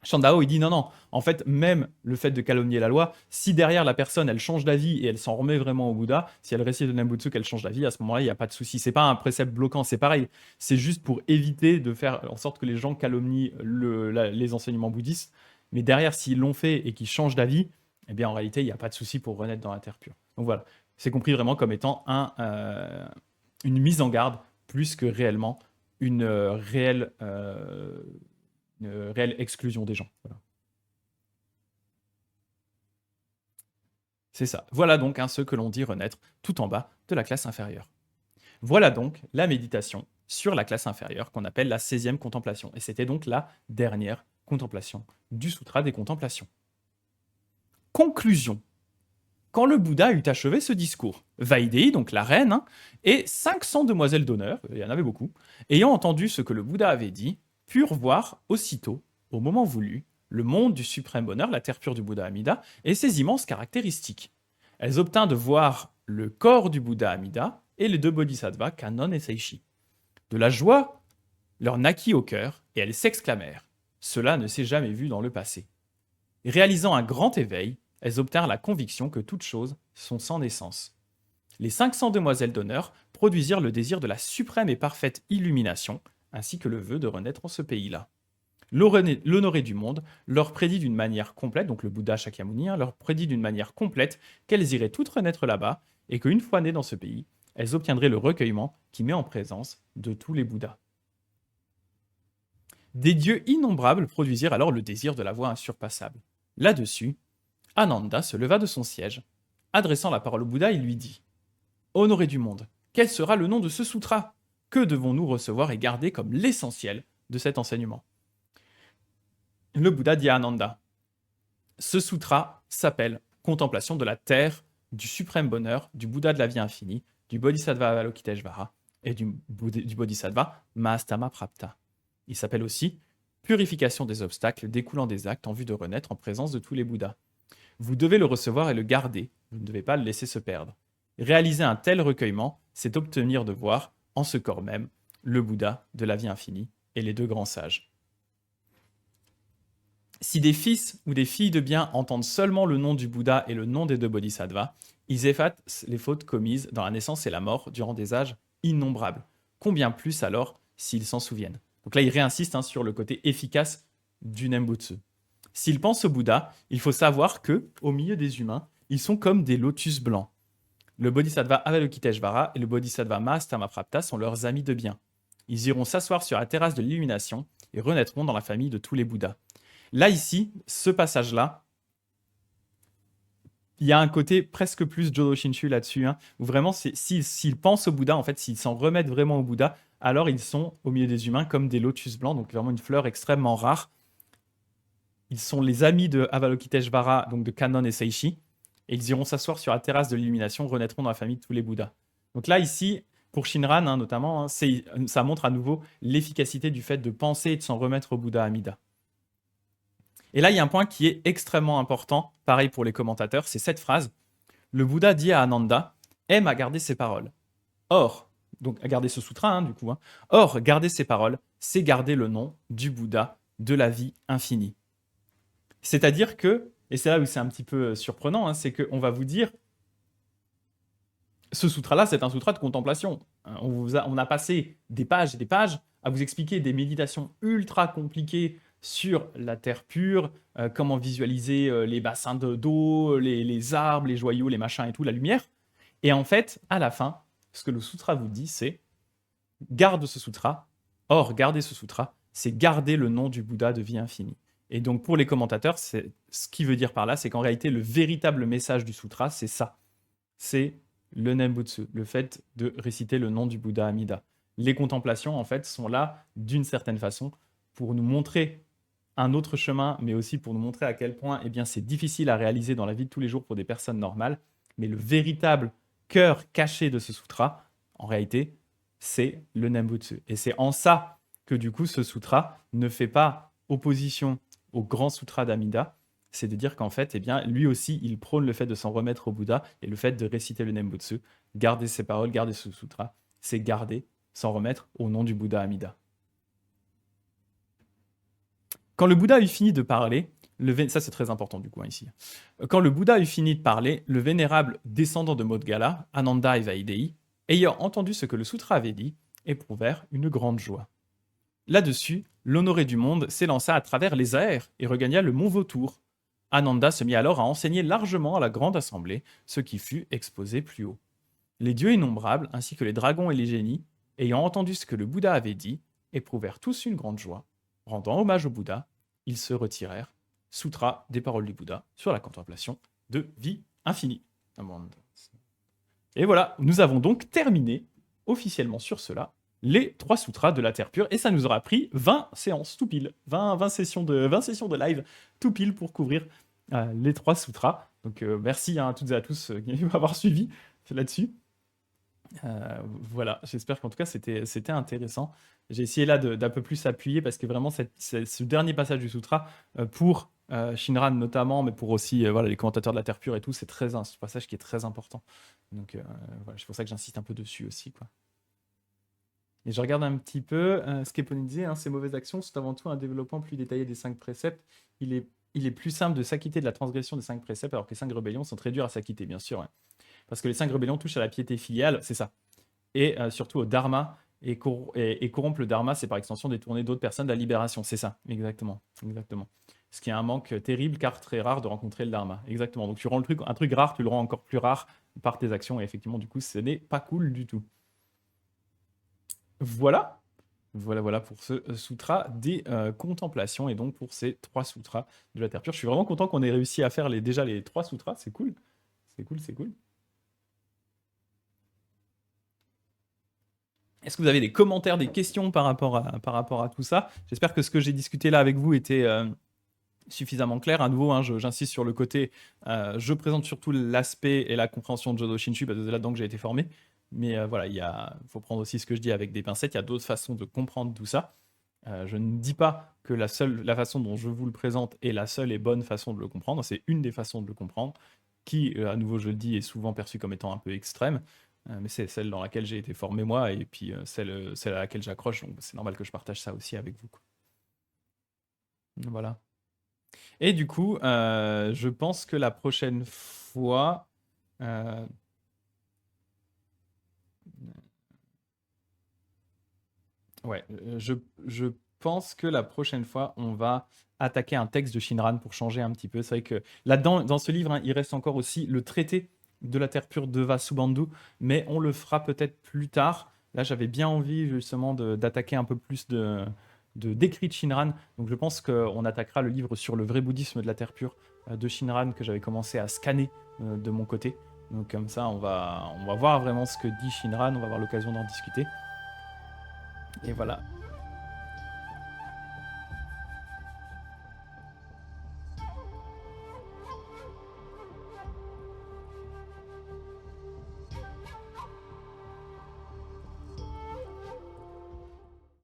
Shandao, il dit non, en fait, même le fait de calomnier la loi, si derrière la personne, elle change d'avis et elle s'en remet vraiment au Bouddha, si elle récite le Nembutsu, qu'elle change d'avis, à ce moment-là, il n'y a pas de souci. C'est pas un précepte bloquant, c'est pareil. C'est juste pour éviter de faire en sorte que les gens calomnient les enseignements bouddhistes. Mais derrière, s'ils l'ont fait et qu'ils changent d'avis, eh bien, en réalité, il n'y a pas de souci pour renaître dans la terre pure. Donc voilà, c'est compris vraiment comme étant une mise en garde plus que réellement une réelle exclusion des gens. Voilà. C'est ça. Voilà donc ceux que l'on dit renaître tout en bas de la classe inférieure. Voilà donc la méditation sur la classe inférieure qu'on appelle la 16e contemplation. Et c'était donc la dernière contemplation du Sutra des Contemplations. Conclusion. Quand le Bouddha eut achevé ce discours, Vaidéhi, donc la reine, hein, et 500 demoiselles d'honneur, il y en avait beaucoup, ayant entendu ce que le Bouddha avait dit, purent voir aussitôt, au moment voulu, le monde du suprême bonheur, la terre pure du Bouddha Amida, et ses immenses caractéristiques. Elles obtinrent de voir le corps du Bouddha Amida et les deux bodhisattvas, Kannon et Seishi. De la joie leur naquit au cœur, et elles s'exclamèrent « Cela ne s'est jamais vu dans le passé ». Réalisant un grand éveil, elles obtinrent la conviction que toutes choses sont sans naissance. Les 500 demoiselles d'honneur produisirent le désir de la suprême et parfaite illumination, ainsi que le vœu de renaître en ce pays-là. L'honoré du monde leur prédit d'une manière complète, donc le Bouddha Shakyamuni, leur prédit d'une manière complète qu'elles iraient toutes renaître là-bas, et qu'une fois nées dans ce pays, elles obtiendraient le recueillement qui met en présence de tous les Bouddhas. Des dieux innombrables produisirent alors le désir de la voie insurpassable. Là-dessus, Ananda se leva de son siège. Adressant la parole au Bouddha, il lui dit « Honoré du monde, quel sera le nom de ce sutra? Que devons-nous recevoir et garder comme l'essentiel de cet enseignement ?» Le Bouddha dit à Ananda « Ce sutra s'appelle « Contemplation de la terre, du suprême bonheur, du Bouddha de la vie infinie, du Bodhisattva Avalokiteshvara et du Bodhisattva Mahastama Prapta. » Il s'appelle aussi « Purification des obstacles découlant des actes en vue de renaître en présence de tous les Bouddhas. » Vous devez le recevoir et le garder, vous ne devez pas le laisser se perdre. Réaliser un tel recueillement, c'est obtenir de voir, en ce corps même, le Bouddha de la vie infinie et les deux grands sages. Si des fils ou des filles de bien entendent seulement le nom du Bouddha et le nom des deux bodhisattvas, ils effacent les fautes commises dans la naissance et la mort durant des âges innombrables. Combien plus alors s'ils s'en souviennent? Donc là, il réinsiste sur le côté efficace du Nembutsu. S'ils pensent au Bouddha, il faut savoir que, au milieu des humains, ils sont comme des lotus blancs. Le Bodhisattva Avalokiteshvara et le Bodhisattva Mahastama Prapta sont leurs amis de bien. Ils iront s'asseoir sur la terrasse de l'illumination et renaîtront dans la famille de tous les Bouddhas. Là, ici, ce passage-là, il y a un côté presque plus Jodo Shinshu là-dessus, où vraiment, s'ils pensent au Bouddha, en fait, s'ils s'en remettent vraiment au Bouddha, alors ils sont au milieu des humains comme des lotus blancs, donc vraiment une fleur extrêmement rare. Ils sont les amis de Avalokiteshvara, donc de Kannon et Seishi, et ils iront s'asseoir sur la terrasse de l'illumination, renaîtront dans la famille de tous les Bouddhas. Donc là, ici, pour Shinran notamment, ça montre à nouveau l'efficacité du fait de penser et de s'en remettre au Bouddha Amida. Et là, il y a un point qui est extrêmement important, pareil pour les commentateurs, c'est cette phrase. Le Bouddha dit à Ananda, aime à garder ses paroles. Or, donc à garder ce sutra, or, garder ses paroles, c'est garder le nom du Bouddha de la vie infinie. C'est-à-dire que, et c'est là où c'est un petit peu surprenant, c'est qu'on va vous dire, ce sutra-là, c'est un sutra de contemplation. On a passé des pages et des pages à vous expliquer des méditations ultra compliquées sur la terre pure, comment visualiser les bassins d'eau, les arbres, les joyaux, les machins et tout, la lumière. Et en fait, à la fin, ce que le sutra vous dit, c'est garde ce sutra. Or, garder ce sutra, c'est garder le nom du Bouddha de vie infinie. Et donc, pour les commentateurs, ce qui veut dire par là, c'est qu'en réalité, le véritable message du sutra, c'est ça. C'est le Nembutsu, le fait de réciter le nom du Bouddha Amida. Les contemplations, en fait, sont là, d'une certaine façon, pour nous montrer un autre chemin, mais aussi pour nous montrer à quel point c'est difficile à réaliser dans la vie de tous les jours pour des personnes normales. Mais le véritable cœur caché de ce sutra, en réalité, c'est le Nembutsu. Et c'est en ça que, du coup, ce sutra ne fait pas opposition au grand sutra d'Amida, c'est de dire qu'en fait, lui aussi, il prône le fait de s'en remettre au Bouddha et le fait de réciter le Nembutsu, garder ses paroles, garder ce sutra, c'est garder, s'en remettre au nom du Bouddha Amida. Quand le Bouddha eut fini de parler, ça c'est très important du coup ici. Quand le Bouddha eut fini de parler, le vénérable descendant de Modgala, Ananda et Vaidéhi, ayant entendu ce que le sutra avait dit, éprouvèrent une grande joie. Là-dessus, l'honoré du monde s'élança à travers les airs et regagna le mont Vautour. Ananda se mit alors à enseigner largement à la grande assemblée, ce qui fut exposé plus haut. Les dieux innombrables, ainsi que les dragons et les génies, ayant entendu ce que le Bouddha avait dit, éprouvèrent tous une grande joie. Rendant hommage au Bouddha, ils se retirèrent. Sutra des paroles du Bouddha sur la contemplation de vie infinie. Et voilà, nous avons donc terminé officiellement sur cela les 3 sutras de la Terre pure, et ça nous aura pris 20 séances tout pile, 20 sessions de live tout pile pour couvrir les 3 sutras. Donc merci à toutes et à tous qui m'avoir suivi là-dessus. Voilà, j'espère qu'en tout cas c'était intéressant. J'ai essayé là d'un peu plus appuyer parce que vraiment ce dernier passage du sutra pour Shinran notamment, mais pour aussi voilà, les commentateurs de la Terre pure et tout, c'est un passage qui est très important. Donc voilà, c'est pour ça que j'insiste un peu dessus aussi, quoi. Et je regarde un petit peu ce qu'Epony disait, hein, ces mauvaises actions sont avant tout un développement plus détaillé des 5 préceptes. Il est plus simple de s'acquitter de la transgression des 5 préceptes alors que les 5 rébellions sont très dures à s'acquitter, bien sûr. Ouais. Parce que les 5 rébellions touchent à la piété filiale, c'est ça. Et surtout au dharma. Et corrompre le dharma, c'est par extension détourner d'autres personnes de la libération. C'est ça, exactement. Exactement. Ce qui est un manque terrible, car très rare de rencontrer le dharma. Exactement. Donc tu rends un truc rare, tu le rends encore plus rare par tes actions. Et effectivement, du coup, ce n'est pas cool du tout. Voilà. Voilà pour ce sutra des contemplations et donc pour ces 3 sutras de la Terre pure. Je suis vraiment content qu'on ait réussi à faire déjà les 3 sutras. C'est cool. C'est cool. Est-ce que vous avez des commentaires, des questions par rapport à tout ça? J'espère que ce que j'ai discuté là avec vous était suffisamment clair. À nouveau, hein, j'insiste sur le côté, je présente surtout l'aspect et la compréhension de Jodo Shinshu, parce que c'est là-dedans que j'ai été formé. Mais voilà, il faut prendre aussi ce que je dis avec des pincettes. Il y a d'autres façons de comprendre tout ça. Je ne dis pas que la façon dont je vous le présente est la seule et bonne façon de le comprendre. C'est une des façons de le comprendre, qui, à nouveau, je le dis, est souvent perçue comme étant un peu extrême. Mais c'est celle dans laquelle j'ai été formé moi, et puis celle à laquelle j'accroche. Donc c'est normal que je partage ça aussi avec vous, quoi. Voilà. Et du coup, je pense que la prochaine fois. Ouais, je pense que la prochaine fois, on va attaquer un texte de Shinran pour changer un petit peu. C'est vrai que là-dedans, dans ce livre, hein, il reste encore aussi le traité de la Terre pure de Vasubandhu, mais on le fera peut-être plus tard. Là, j'avais bien envie justement d'attaquer un peu plus d'écrits de Shinran. Donc je pense qu'on attaquera le livre sur le vrai bouddhisme de la Terre pure de Shinran que j'avais commencé à scanner de mon côté. Donc comme ça, on va voir vraiment ce que dit Shinran, on va avoir l'occasion d'en discuter. Et voilà.